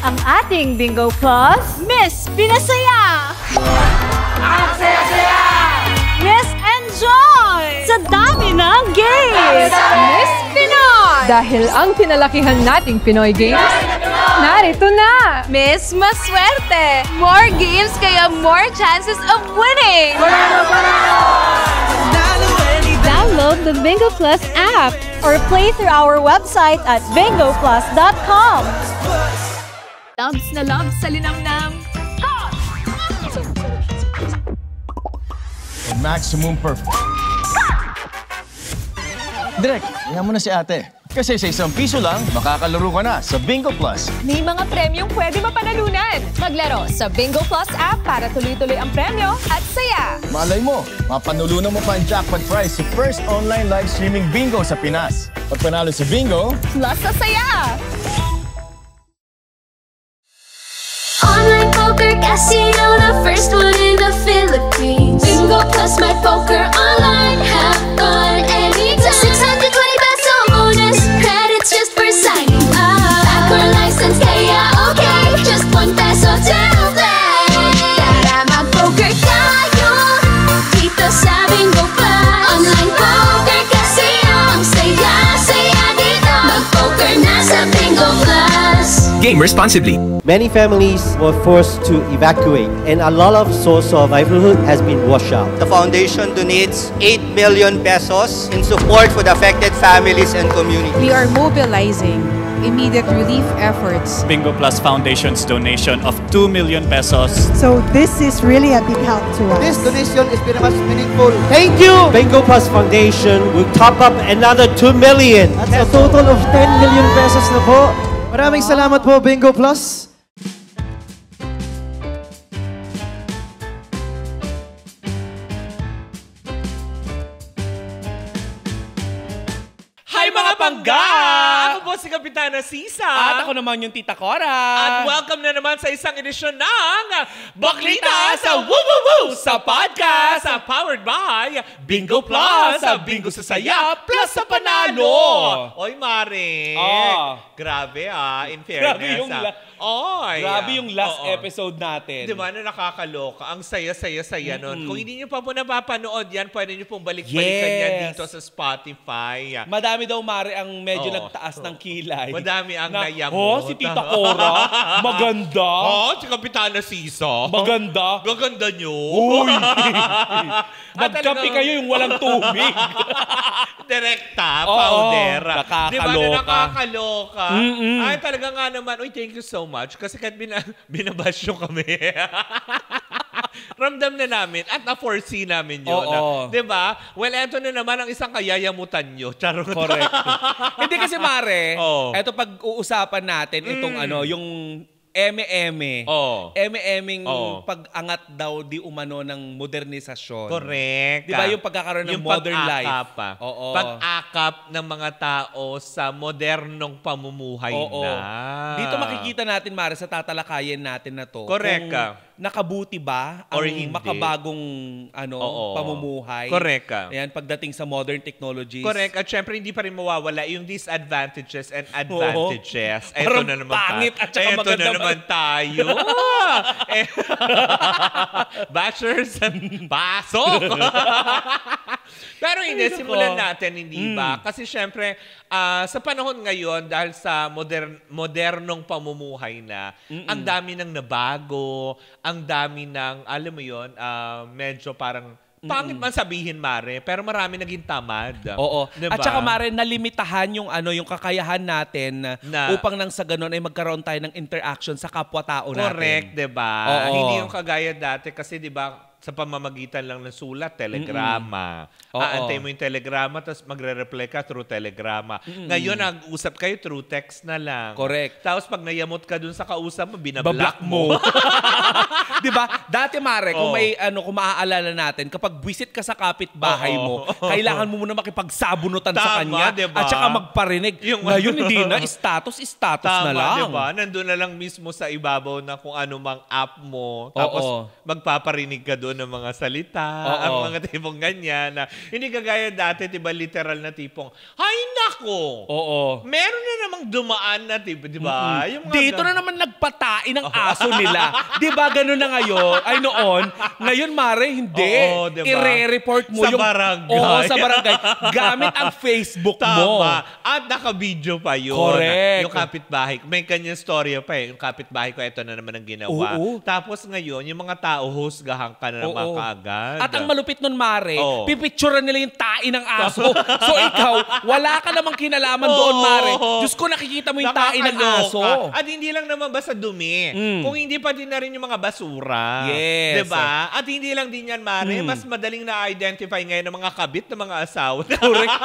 ang ating Bingo Plus Miss Pinasaya! Ang saya-saya! Miss Enjoy! Sa dami ng games! Miss Pinoy! Dahil ang pinalakihan nating Pinoy Games, narito na! Miss Maswerte! More games kaya more chances of winning! Download the Bingo Plus app or play through our website at bingoplus.com. Loves na loves sa linamnam. Maximum perfect. Direk, tingnan mo na si ate. Kasi sa ₱1 lang, makakalaro ka na sa Bingo Plus. May mga premyong pwede mapanalunan. Maglaro sa Bingo Plus app para tuloy-tuloy ang premyo at saya. Malay mo, mapanulunan mo pa ang jackpot prize sa first online live streaming bingo sa Pinas. Pag panalo sa bingo, Plus sa saya. Online poker casino, the first one in the Philippines. Bingo Plus my poker online, have fun anytime. 620 peso bonus, credits just for signing up. Backer license, kaya okay, just ₱1 to play. Tara mag-poker tayo dito sa Bingo Plus. Online poker casino, ang saya-saya dito. Mag-poker na sa Bingo Plus. Game responsibly. Many families were forced to evacuate and a lot of source of livelihood has been washed out. The foundation donates 8 million pesos in support for the affected families and communities. We are mobilizing immediate relief efforts. Bingo Plus Foundation's donation of 2 million pesos. So this is really a big help to us. This donation is very much meaningful. Thank you! Bingo Plus Foundation will top up another 2 million. That's a total of 10 million pesos na po. Maraming salamat po, Bingo Plus. Hi mga pangga! Ako po si Kapitana Sisa. At ako naman yung Tita Cora. At welcome na naman sa isang edisyon ng Baklita sa Woo Woo Woo sa podcast powered by Bingo Plus. Bingo sa saya plus sa panalo. Oy, Mare. Grabe in fairness. Grabe yung last episode natin. Di ba na nakakaloka? Ang saya-saya-saya nun. Kung hindi nyo pa po napapanood yan, pwede nyo pong balik-balikan yan dito sa Spotify. Madami daw, Mare, ang medyo nagtaas ng kilay. Madami ang nayamot. Si Tita Cora, maganda. Si Kapitana Sisa. Maganda. Gaganda nyo. Uy! Magkape kayo yung walang tubig. Direkta, powder. Nakakaloka. Di ba na nakakaloka? Ay, talaga nga naman. Uy, thank you so much. Kasi kahit binabash nyo kami. Ramdam na namin at na-foresee namin yun. Diba? Well, eto na naman ang isang kayayamutan nyo. Charot. Correct. Hindi kasi, Mare, eto pag-uusapan natin itong yung eme-eme. Eme-emeng pag-angat daw di umano ng modernisasyon. Correct. Di ba yung pagkakaroon ng modern life? Pag-akap ng mga tao sa modernong pamumuhay na. Dito makikita natin, Mare, sa tatalakayin natin na to. Correct. Nakabuti ba ang makabagong pamumuhay? Correct. Ayan, pagdating sa modern technologies. Correct. At syempre, hindi pa rin mawawala yung disadvantages and advantages. Parang pangit at saka maganda naman tayo. Bashers, pasok! Pero hindi, simulan natin, hindi ba? Kasi syempre, sa panahon ngayon, dahil sa modernong pamumuhay na, ang dami ng nabago, ang dami ng, alam mo yun, medyo parang, pangit man sabihin, Mare, pero marami naging tamad. Diba? At saka, Mare, nalimitahan yung yung kakayahan natin upang nang sa ganun ay magkaroon tayo ng interaction sa kapwa-tao natin. Correct, diba? Hindi yung kagaya dati kasi, diba, sa pamamagitan lang ng sulat, telegrama. Aantay mo yung telegrama, tapos magre-reply ka through telegrama. Ngayon, nag-usap kayo through text na lang. Correct. Tapos pag nayamot ka dun sa kausap mo, binablock mo. Diba? Dati, Mare, kung may kung maaalala natin, kapag visit ka sa kapitbahay mo, kailangan mo muna makipagsabunutan sa kanya. Diba? At saka magparinig. Ngayon, hindi na. Status na lang. Diba? Nandun na lang mismo sa ibabaw na kung ano mang app mo. Tapos magpaparinig ka dun. ng mga salita, ang mga tipong ganyan. Na, hindi kagaya dati, diba, literal na tipong, hay nako! Meron na namang dumaan na, diba? Yung mga dito na naman nagpatain ang aso nila. Diba, ganun na ngayon? Ay, noon. Ngayon, Mare, hindi. Diba? I-re-report mo sa yung... barangay. Sa barangay. Gamit ang Facebook mo. At naka-video pa yun. Correct. Yung kapitbahay. May kanyang storya pa eh. Yung kapitbahay ko, ito na naman ang ginawa. Tapos ngayon, yung mga tao, husgahan ka na naman kaagad. At ang malupit nun, Mare, pipicturean nila yung tain ng aso. So ikaw, wala ka namang kinalaman doon, Mare. Diyos ko, nakikita mo yung tain ng aso. At hindi lang naman basta dumi. Kung hindi pa din na rin yung mga basura. Yes. Diba? At hindi lang din yan, Mare. Mas madaling na-identify ngayon ng mga kabit ng mga asawa. Correct.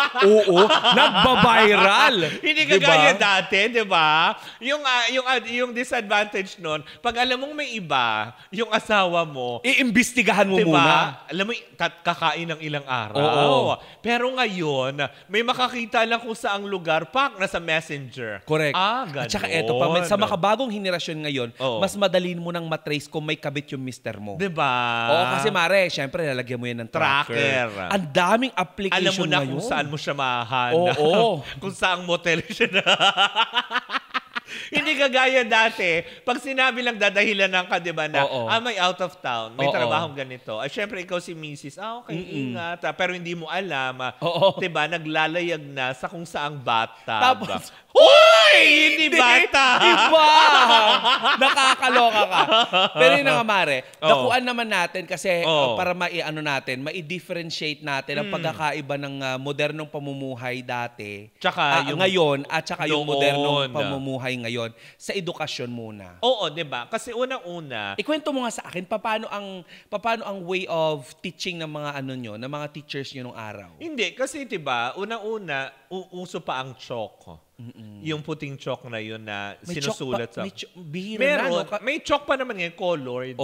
Nagbabiral. Hindi kagaya dati, di ba? Yung disadvantage nun, pag alam mong may iba, yung asawa mo, iimbestigahan mo muna. Alam mo, kakain ng ilang araw. Pero ngayon, may makakita lang kung saang lugar, nasa messenger. Correct. Ganun. At saka eto pa, sa makabagong henerasyon ngayon, mas madali mo nang matrace kung may kabit yung mister mo. Di ba? Kasi Mare, syempre, lalagyan mo yan ng tracker. Ang daming application alam mo na ngayon. Kung saan mo siya mahanap. Kung saang motel siya na. Hindi kagaya dati, pag sinabi lang dadahilan ka, di ba, na may out of town, may trabahong ganito. Ay, syempre, ikaw si Mrs. Okay, ingat. Pero hindi mo alam, di ba, naglalayag na sa kung saang bata. Tapos, Hoy! Hindi bata! Iba! Nakakaloka ka. Pero yun nga, Mare, nakuan naman natin kasi para mai-differentiate natin ang pagkakaiba ng modernong pamumuhay dati. Tsaka ngayon, at saka yung modernong pamumuhay ngayon sa edukasyon muna. Oo, 'di ba? Kasi unang-una, ikwento mo nga sa akin paano ang way of teaching ng mga ng mga teachers niyo nung araw. Hindi kasi 'di ba, unang-una uso pa ang chalk. Yung puting chalk na yun na sinusulat sa... May chalk pa naman ngayon, colored.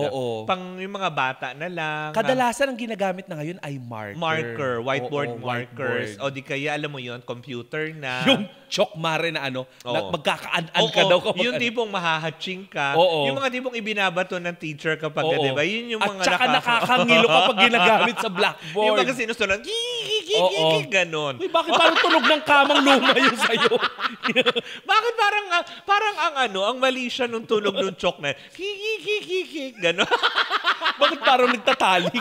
Pang yung mga bata na lang. Kadalasan ang ginagamit na ngayon ay marker. Whiteboard markers. O di kaya, alam mo yun, computer na. Yung chalk, Mare, na magkakaan-an ka daw. Yung tipong mahahatching ka. Yung mga tipong ibinabato ng teacher kapag, di ba? Yun yung mga at saka nakakangilo kapag ginagamit sa blackboard. Yung mga sinusulat, ganon. Uy, bakit parang tunog ng kamang luma yun sa'yo? Bakit parang ang mali siya nung tunog nung chok na gano'n. Bakit parang nagtatalik?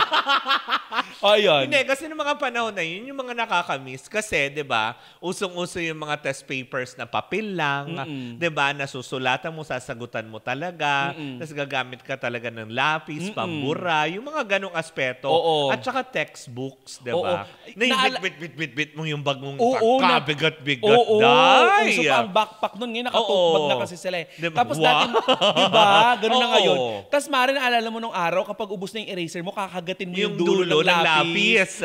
Ayun. Hindi, kasi nung mga panahon na yun, yung mga nakakamiss. Kasi, di ba, usong-uso yung mga test papers na papel lang. Di ba, nasusulatan mo, sasagutan mo talaga. Tapos gagamit ka talaga ng lapis, pambura, yung mga ganong aspeto. At saka textbooks, di ba? Bit mo yung bag mong kabigat-bigat. Uso pa ang backpack nun. Ngayon, nakatutbag na kasi sila. Tapos dati, diba? Ganun na ngayon. Tapos, Mare, naalala mo nung araw, kapag ubos na yung eraser mo, kakagatin mo yung dulo ng lapis.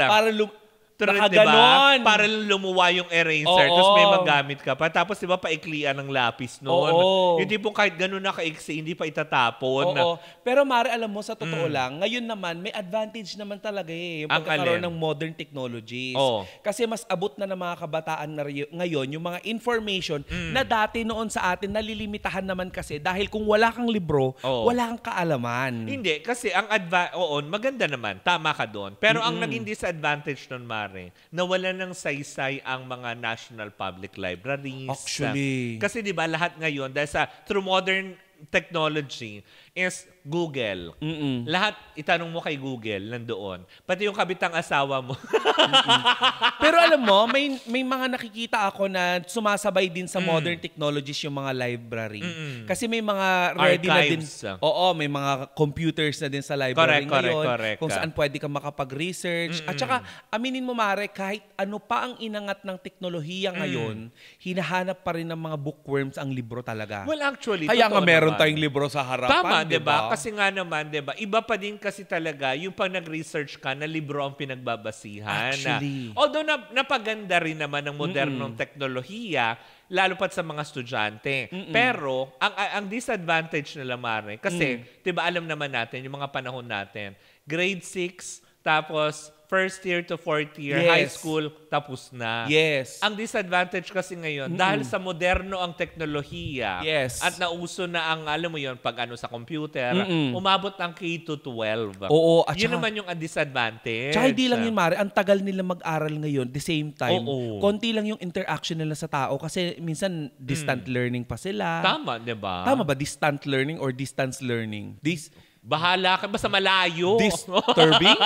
Para diba? Para lumuwa yung eraser. Tapos may magamit ka pa. Tapos diba paiklian ng lapis noon. Yung tipong kahit ganun na kaiksi, hindi pa itatapon. Pero Mare, alam mo, sa totoo lang, ngayon naman, may advantage naman talaga yung pagkakaroon ng modern technologies. Kasi mas abot na ng mga kabataan na ngayon yung mga information na dati noon sa atin, nalilimitahan naman kasi dahil kung wala kang libro, wala kang kaalaman. Hindi, kasi ang maganda naman. Tama ka doon. Pero ang naging disadvantage nun, Mare, nawalan ng saysay ang mga national public libraries. Actually. Kasi di ba lahat ngayon, dahil through modern technology, is Google. Lahat, itanong mo kay Google, nandoon. Pati yung kabitang asawa mo. Pero alam mo, may mga nakikita ako na sumasabay din sa modern technologies yung mga library. Kasi may mga ready archives na din. May mga computers na din sa library ngayon. Kung saan pwede ka makapag-research. At saka, aminin mo, Mare, kahit ano pa ang inangat ng teknolohiya ngayon, hinahanap pa rin ng mga bookworms ang libro talaga. Well, actually, kaya nga meron tayong libro sa harapan. Tama, diba? Kasi nga naman, diba, iba pa din kasi talaga yung pag nag-research ka na libro ang pinagbabasihan. Actually. Although napaganda rin naman ng modernong teknolohiya, lalo pat sa mga estudyante. Pero, ang disadvantage nila, Mare, kasi, diba, alam naman natin, yung mga panahon natin, grade 6, tapos first year to fourth year, Yes. high school, tapos na. Yes. Ang disadvantage kasi ngayon, dahil sa moderno ang teknolohiya, Yes. at nauso na ang, alam mo yun, pag ano sa computer, umabot ng K-12. Oo, at yun saka- naman yung disadvantage. Tsaka hindi lang yun, Mare. Ang tagal nila mag-aral ngayon, the same time. Oo. Konti lang yung interaction nila sa tao kasi minsan distant learning pa sila. Tama, di ba? Tama ba? Distant learning or distance learning? Bahala ka, basta malayo. Disturbing?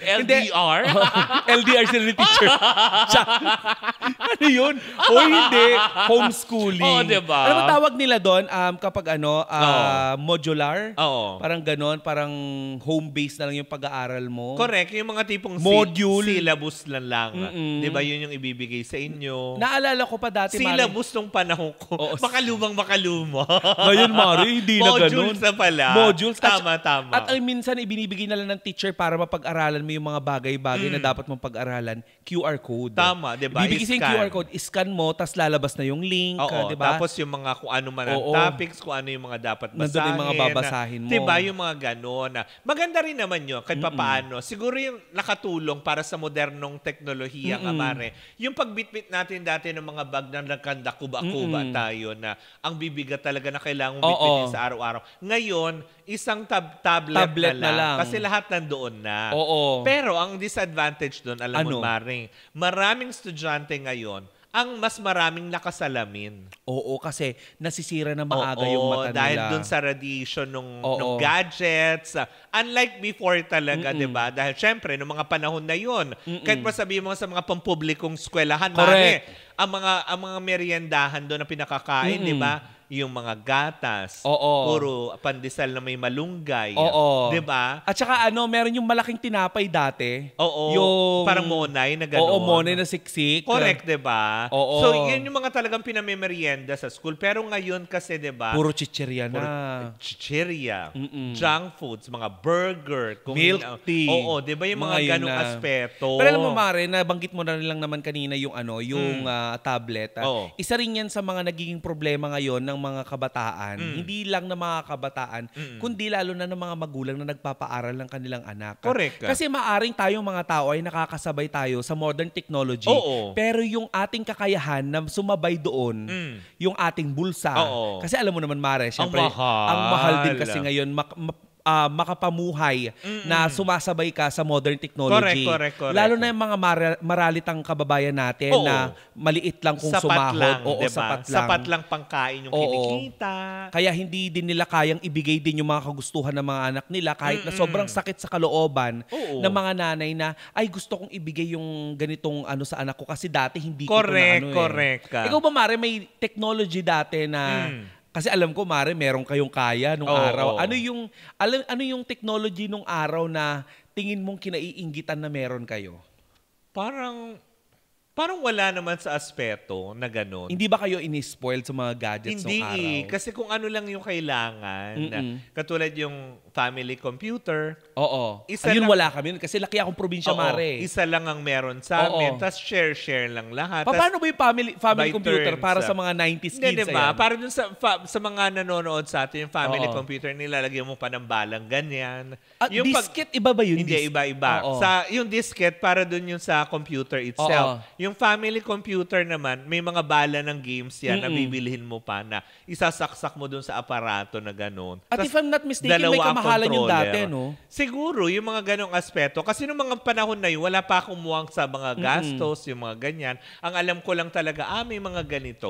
LDR? LDR sila ni teacher. Ano yun? O hindi. Homeschooling. Oo, diba? Ano ba tawag nila doon kapag modular? Oo. Parang ganon, parang home-based na lang yung pag-aaral mo. Correct. Yung mga tipong Module. syllabus lang. Di ba yun yung ibibigay sa inyo? Naalala ko pa dati, Mari. Syllabus nung panahon ko. Makaluma. Ngayon, Mari, hindi na ganon. Modules na pala. Modules. Tama. At minsan, ibinibigay na lang ng teacher para mapag-aralan mo yung mga bagay-bagay na dapat mong pag-aralan. QR code. Tama, di ba? Bibigay sa yung QR code, scan mo, tapos lalabas na yung link. Oo, di ba? tapos yung mga kung ano man ang topics, kung ano yung mga dapat basahin. Nandun yung mga babasahin mo. Di ba? Yung mga gano'n. Maganda rin naman yun, kahit papaano. Siguro yung nakatulong para sa modernong teknolohiya, Mare. Yung pagbitbit natin dati ng mga bag na nagkanda-kuba-kuba tayo na ang bibigat talaga na kailangan bitbitin sa araw-araw. Ngayon, isang tablet na lang. Kasi lahat nandoon na. Oo. Pero ang disadvantage doon, alam mo, Ano? Mare, maraming estudyante ngayon ang mas maraming nakasalamin. Oo, kasi nasisira na maaga yung mata nila. Dahil dun sa radiation nung gadgets. Unlike before talaga, di ba? Dahil syempre, nung mga panahon na yun, kahit pa sabihin mo sa mga pampublikong eskwelahan, Mare, ang mga meriendahan doon na pinakakain, di ba? Yung mga gatas. Puro pandesal na may malunggay. Di ba? At saka meron yung malaking tinapay dati. Yung parang monay na gano'n. Oo, monay na siksik. Correct, di ba? Oo. So, yun yung mga talagang pinamemerienda sa school. Pero ngayon kasi, di ba? Puro chichirya na. Chichirya. Junk foods, mga burger. Milk tea. Oo, di ba yung mga ganong aspeto? Pero alam mo, Mare, nabanggit mo na rin lang naman kanina yung yung tablet. Isa rin yan sa mga nagiging problema ngayon ng mga kabataan. Hindi lang na mga kabataan, kundi lalo na ng mga magulang na nagpapaaral ng kanilang anak. Correct. Kasi maaring tayong mga tao ay nakakasabay tayo sa modern technology. Pero yung ating kakayahan na sumabay doon, yung ating bulsa. Kasi alam mo naman, Mare, syempre, ang mahal din kasi ngayon makapamuhay na sumasabay ka sa modern technology. Correct. Lalo na yung mga maralitang kababayan natin na maliit lang kung sapat sumahod. lang, Oo, diba? sapat lang. Sapat lang pangkain yung kinikita. Kaya hindi din nila kayang ibigay din yung mga kagustuhan ng mga anak nila kahit na sobrang sakit sa kalooban ng mga nanay na, ay gusto kong ibigay yung ganitong sa anak ko kasi dati hindi ko na Correct. Ikaw ba, Mare, may technology dati na kasi alam ko, Mare, meron kayong kaya nung araw. Ano yung technology nung araw na tingin mong kinaiinggitan na meron kayo? Parang wala naman sa aspeto na gano'n. Hindi ba kayo ini-spoiled sa mga gadgets nung araw? Hindi. Kasi kung ano lang yung kailangan, katulad yung family computer. Ayun, wala kami. Kasi laki akong probinsya, Mare. Isa lang ang meron sa amin. Tapos share lang lahat. Paano ba yung family computer para sa mga 90s kids? Diba? Para dun sa mga nanonood sa atin, yung family computer, nilalagyan mo pa ng balang ganyan. Yung disket, iba ba yun? Hindi, iba-iba. Yung disket, para dun yung sa computer itself. Yung family computer naman, may mga bala ng games yan na bibilihin mo pa na isasaksak mo dun sa aparato na gano'n. At if I'm not mistaken, may kamahalan yung dati, no? Siguro, yung mga ganong aspeto. Kasi nung mga panahon na yun, wala pa akong muwang sa mga gastos, yung mga ganyan. Ang alam ko lang talaga, may mga ganito.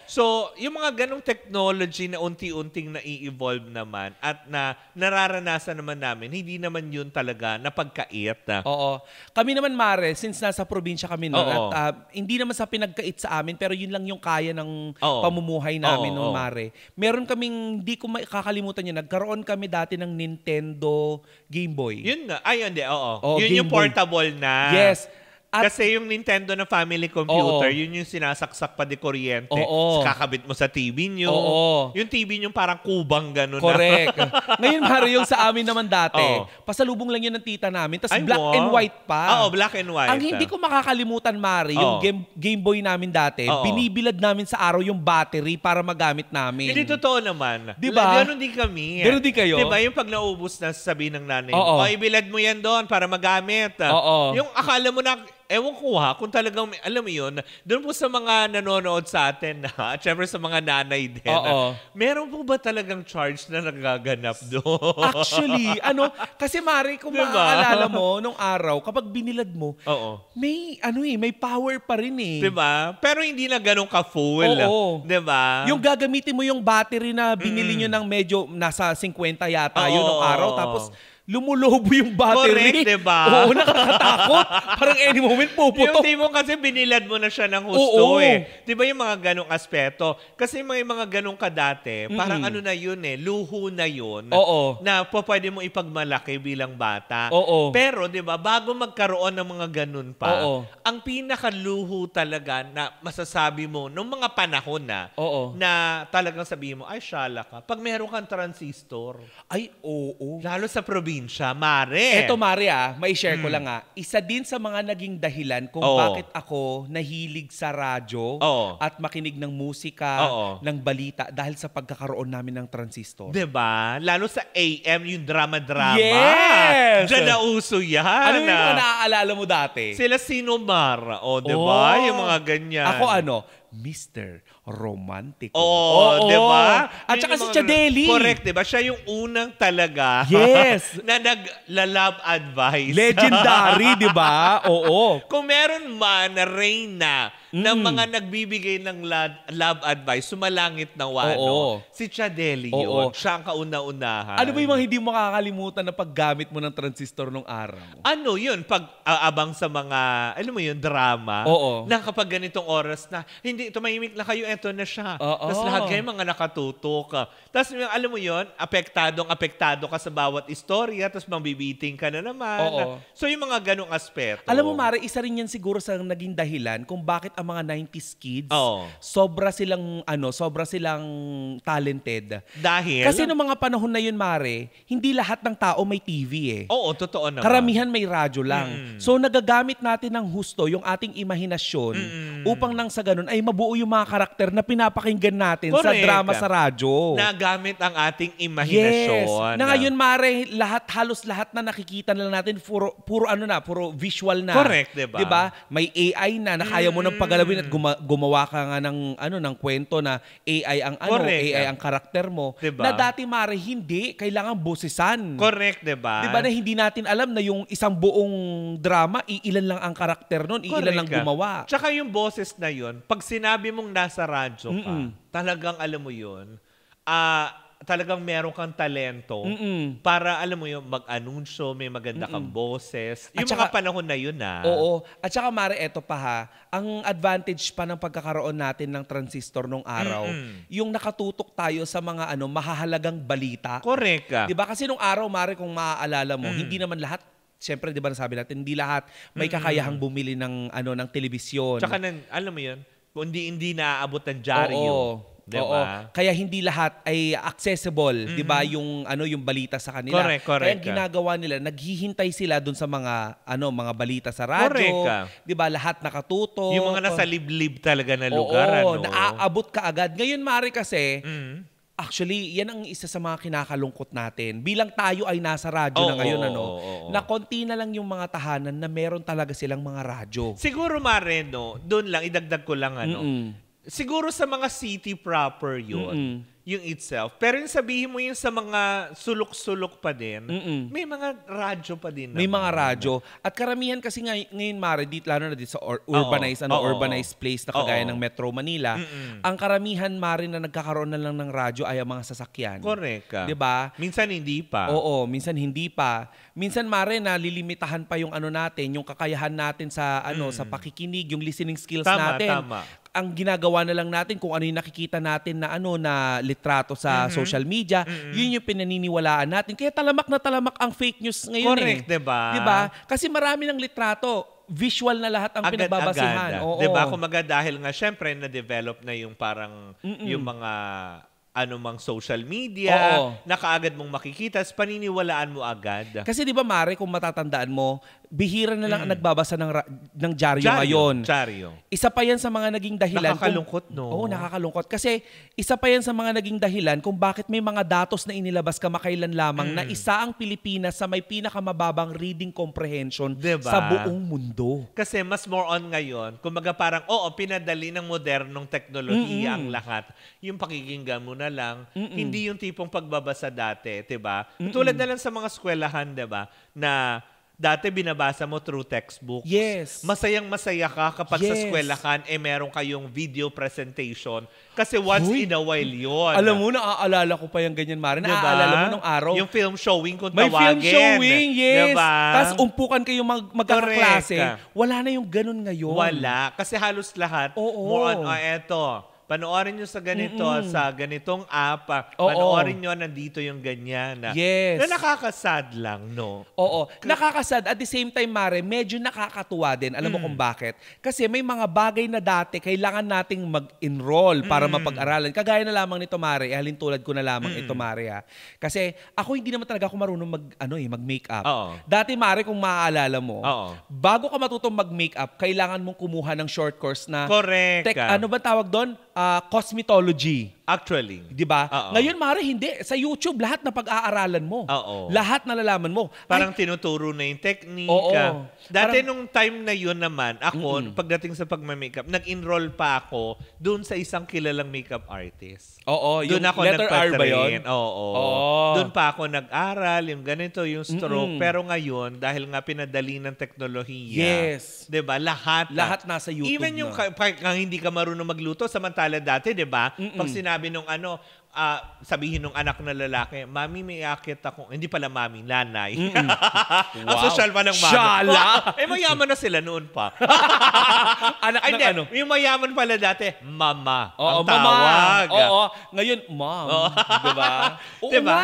So, yung mga ganong technology na unti-unting na-i-evolve naman at na nararanasan naman namin, hindi naman yun talaga napagkait. Kami naman, Mare, since nasa probinsya kami noon, hindi naman sa pinagkait sa amin, pero yun lang yung kaya ng pamumuhay namin noon, Mare. Meron kaming, hindi ko kakalimutan yun, nagkaroon kami dati ng Nintendo Game Boy. Yun nga. Yun yung portable na. Yes. Kasi yung Nintendo na family computer, yun yung sinasaksak pa di kuryente. Kakabit mo sa TV nyo. Yung TV nyo parang kubang gano'n. Correct. Ngayon, Mari, yung sa amin naman dati, pasalubong lang yun ng tita namin. Tapos black and white pa. Oo, black and white. Ang hindi ko makakalimutan, Mari, yung Game Boy namin dati, binibilad namin sa araw yung battery para magamit namin. Hindi totoo naman. Diba? Ganon din kami. Ganon din kayo? Diba? Yung pag naubos na sabihin ng nanay, ibilad mo yan doon para magamit. Yung akala mo na, ewan ko kung talagang, alam mo yun, doon po sa mga nanonood sa atin, at syempre sa mga nanay din, meron po ba talagang charge na nagaganap doon? Actually, kasi Mari, kung maaalala mo, nung araw, kapag binilad mo, may power pa rin eh. Diba? Pero hindi na ganun ka-full. Diba? Yung gagamitin mo yung battery na binili nyo ng medyo nasa 50 yata yun nung araw, tapos lumulobo yung battery. Correct, diba? Oo, nakakatakot. Parang any moment puputok. Yung di mo kasi binilad mo na siya ng husto eh. Diba yung mga ganong aspeto? Kasi may mga ganong kadate, parang ano na yun eh, luho na yun. Na pwede mo ipagmalaki bilang bata. Pero diba, bago magkaroon ng mga ganon pa, ang pinakaluho talaga na masasabi mo nung mga panahon na talagang sabihin mo, ay syala ka, pag meron kang transistor. Ay, lalo sa probinsya. Mare. Eto, Mare, may share ko lang isa din sa mga naging dahilan kung bakit ako nahilig sa radyo at makinig ng musika, ng balita dahil sa pagkakaroon namin ng transistor. Diba? Lalo sa AM, yung drama-drama. Yes! Diyan na uso yan. Ano yung mga naaalala mo dati? Sila Sinomar. Diba? Yung mga ganyan. Ako Mr. Romantico. Diba? At saka si Chadeli. Correct, diba? Siya yung unang talaga na nag-love advice. Legendary, diba? Kung meron man na reyna ng mga nagbibigay ng love advice, sumalangit na wano. Si Chadeli yun. Siya ang kauna-unahan. Ano ba yung mga hindi mo makakalimutan na paggamit mo ng transistor nung araw? Ano yun? Pag-abang sa mga, alam mo yun, drama. Na kapag ganitong oras na, hindi, tumahimik na kayo, eto na siya. Tapos lahat kayo mga nakatutok. Tapos alam mo yun, apektado ka sa bawat istorya, tapos mambibiting ka na naman. So yung mga ganong aspeto. Alam mo, Mare, isa rin yan siguro sa naging dahilan kung bakit ang mga 90s kids, sobra silang talented. Dahil? Kasi noong mga panahon na yun, Mare, hindi lahat ng tao may TV eh. Totoo naman. Karamihan may radyo lang. So nagagamit natin ng husto yung ating imahinasyon upang nang sa ganun ay mabuo yung mga karakter na pinapakinggan natin sa drama sa radyo. Nagamit ang ating imahinasyon. Na ngayon, Mare, halos lahat na nakikita na lang natin puro visual na. Correct, diba? Diba? May AI na kaya mo nang pagalawin at gumawa ka nga ng kwento na AI ang AI ang karakter mo. Diba? Na dati, Mare, hindi kailangan bosisan. Correct, diba? Diba na hindi natin alam na yung isang buong drama, iilan lang ang karakter nun, iilan lang gumawa. Tsaka yung boses na yun, pag sinabi mong nasa radyo ka, talagang alam mo yun, talagang meron kang talento para, alam mo yun, mag-anunsyo, may maganda kang boses. Yung mga panahon na yun At saka, Mare, eto pa ang advantage pa ng pagkakaroon natin ng transistor nung araw, yung nakatutok tayo sa mga mahahalagang balita. Correct. Diba? Kasi nung araw, Mare, kung maaalala mo, hindi naman lahat, siyempre, di ba nasabi natin, hindi lahat may kakayahang bumili ng telebisyon. Tsaka, alam mo yun, hindi naaabot ng dyaryo. Diba? Kaya hindi lahat ay accessible, 'di ba, yung balita sa kanila. Correct. Kaya ang ginagawa nila, naghihintay sila dun sa mga mga balita sa radyo, 'di ba? Lahat nakatutok. Yung mga nasa liblib talaga na lugar, naaabot ka agad. Ngayon, Mare, kasi actually, yan ang isa sa mga kinakalungkot natin. Bilang tayo ay nasa radyo na ngayon, na konti na lang yung mga tahanan na meron talaga silang mga radyo. Siguro, Mare, doon lang, idagdag ko lang, siguro sa mga city proper yun, yung itself. Pero yung sabihin mo yun sa mga sulok-sulok pa din, may mga radyo pa din. May mga radyo. At karamihan kasi ngayon, Mare, lalo na dito sa urbanized place na kagaya ng Metro Manila, ang karamihan, Mare, na nagkakaroon na lang ng radyo ay ang mga sasakyan. Correct. Diba? Minsan hindi pa. Minsan hindi pa. Minsan, Mare, nalilimitahan pa yung natin, yung kakayahan natin sa sa pakikinig, yung listening skills natin. Tama. Ang ginagawa na lang natin kung ano yung nakikita natin na na litrato sa social media, yun yung pinaniniwalaan natin. Kaya talamak na talamak ang fake news ngayon. Correct, diba? Diba? Kasi marami ng litrato. visual na lahat ang pinagbabasihan. Oo. Diba? Kumaga dahil nga syempre na-develop na yung parang yung mga anumang social media, na kaagad mong makikita, paniniwalaan mo agad. Kasi di ba, Mare, kung matatandaan mo, bihira na lang ang nagbabasa ng dyaryo ngayon. Isa pa yan sa mga naging dahilan. Nakakalungkot, no? Oo, nakakalungkot. Kasi isa pa yan sa mga naging dahilan kung bakit may mga datos na inilabas kamakailan lamang na isa ang Pilipinas sa may pinakamababang reading comprehension sa buong mundo. Kasi mas more on ngayon, kumbaga parang, pinadali ng modernong teknolohiya ang lahat. Yung pakikinggan mo na lang, hindi yung tipong pagbabasa dati, diba? Tulad na lang sa mga eskwelahan, diba? Na dati binabasa mo through textbooks. Yes. Masayang-masaya ka kapag sa eskwelahan meron kayong video presentation. Kasi once in a while yun. Alam mo, naaalala ko pa yung ganyan, Mare. Diba? Naaalala mo nung araw. Yung film showing kung may tawagin. May film showing, yes. Diba? Tapos umpukan kayo magkakaklase. Wala na yung ganun ngayon. Wala. Kasi halos lahat, more on, eto, panoorin nyo sa ganito, sa ganitong app. Panoorin nyo, nandito yung ganyan. Yes. Na nakakasad lang, no? Oo. Nakakasad. At the same time, Mare, medyo nakakatuwa din. Alam mo kung bakit? Kasi may mga bagay na dati kailangan nating mag-enroll para mapag-aralan. Kagaya na lamang nito, Mare. Halin tulad ko na lamang ito, Mare. Kasi ako hindi naman talaga ako marunong mag-makeup. Dati, Mare, kung maaalala mo, bago ka matutong mag-makeup, kailangan mong kumuha ng short course na ano ba tawag doon? Cosmetology. Actually. Diba? Ngayon, Mare, hindi. Sa YouTube, lahat na pag-aaralan mo. Lahat na lalaman mo. Parang tinuturo na yung technique. Dati nung time na yun naman, ako, pagdating sa pagmamakeup, nag-enroll pa ako doon sa isang kilalang makeup artist. Doon ako letter R ba yun? Doon pa ako nag-aral, yung ganito, yung stroke. Pero ngayon, dahil nga pinadali ng teknolohiya, diba? Lahat nasa YouTube. Even yung hindi ka marunong magluto, samantala dati, diba? Pag sinabi nung sabihin nung anak na lalaki, Mami, may akit ako. Hindi pala Mami, nanay. Ang social pa ng Mami. Shala! Mayaman na sila noon pa. Anak ng ano? Yung mayaman pala dati, Mama. Ang tawag. Ngayon, Mom. Diba? Diba?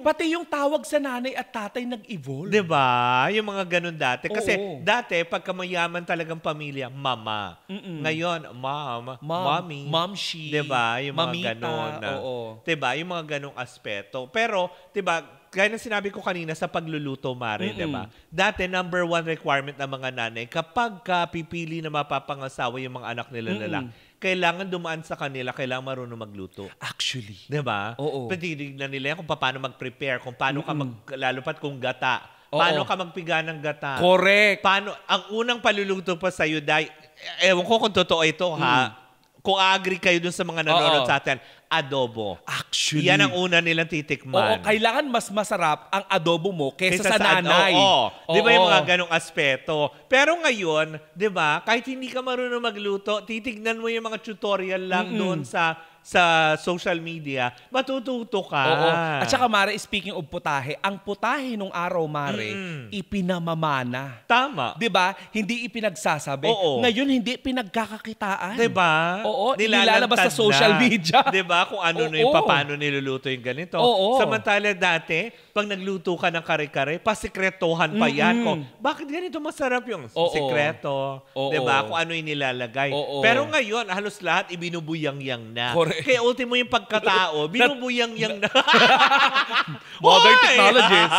Pati yung tawag sa nanay at tatay nag-evolve. Diba? Yung mga ganun dati. Kasi dati, pagka mayaman talagang pamilya, Mama. Ngayon, Mom. Mommy. Momshi. Diba? Yung mga ganun. Diba? Yung mga ganong aspeto. Pero, diba, gaya ng sinabi ko kanina sa pagluluto, Mare, diba? Dati, number 1 requirement ng mga nanay, kapag pipili na mapapangasawa yung mga anak nila lalaki, kailangan dumaan sa kanila, kailangan marunong magluto. Actually. Diba? Patitignan nila kung paano mag-prepare, kung paano ka lalo pat kung gata. Paano ka magpiga ng gata. Correct. Paano, ang unang paluluto pa sa'yo, ewan ko kung totoo ito, ha? Kung agree kayo dun sa mga nanonood sa atin, adobo. Actually. Yan ang una nilang titikman. Kailangan mas masarap ang adobo mo kaysa sa nanay. Di ba yung mga ganong aspeto? Pero ngayon, di ba, kahit hindi ka marunong magluto, titignan mo yung mga tutorial lang doon sa social media, matututo ka. At saka, Mare, speaking of putahe, ang putahe nung araw, Mare, ipinamamana. Tama. Diba? Hindi ipinagsasabi. Ngayon, hindi pinagkakakitaan. Diba? Nilalabas sa social media. Diba? Kung ano na yung paano niluluto yung ganito. Samantala dati, pag nagluto ka ng kare-kare, pasikretohan pa yan. Bakit ganito masarap yung sikreto? Diba? Kung ano yung nilalagay. Pero ngayon, halos lahat ibinubuyang-yang na. Kaya ultimo yung pagkatao, binubuyang-yang na. Modern technologies.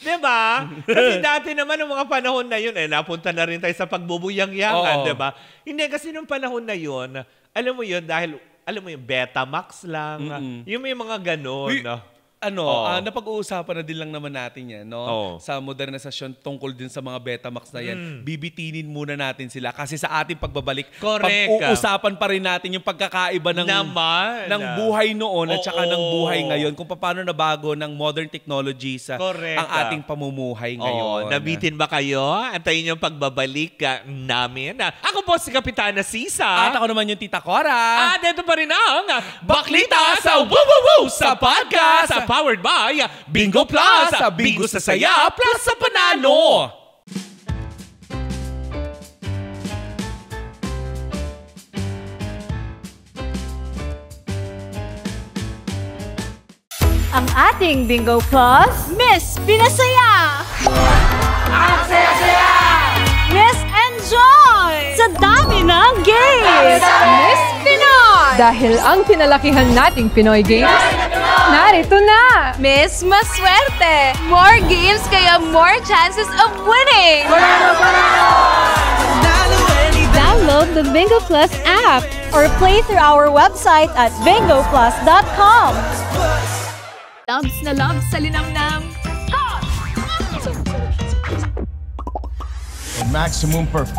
Diba? Kasi dati naman, ng mga panahon na yun, napunta na rin tayo sa pagbubuyang-yangan, diba? Hindi, kasi nung panahon na yun, alam mo yun, dahil, alam mo yung Betamax lang, yung may mga ganon. Napag-uusapan na din lang naman natin yan, no? Sa modernisasyon tungkol din sa mga Betamax na yan. Bibitinin muna natin sila kasi sa ating pagbabalik, pag-uusapan pa rin natin yung pagkakaiba ng buhay noon at saka ng buhay ngayon, kung paano nabago ng modern technologies ang ating pamumuhay ngayon. Nabitin ba kayo? Antayin yung pagbabalik namin. Ako po si Kapitana Sisa. At ako naman yung Tita Cora. At ito pa rin ang Baklita sa Woo sa podcast. Powered by Bingo Plus. Bingo sa saya, plus sa panalo. Ang ating Bingo Plus, Miss Pinasaya! Ang saya-saya! ng games! Miss Pinoy! Dahil ang pinalakihan nating Pinoy Games, narito na! Miss Maswerte! More games kaya more chances of winning! Download the Bingo Plus app or play through our website at bingoplus.com. Loves na loves sa linamnam. Maximum perfect.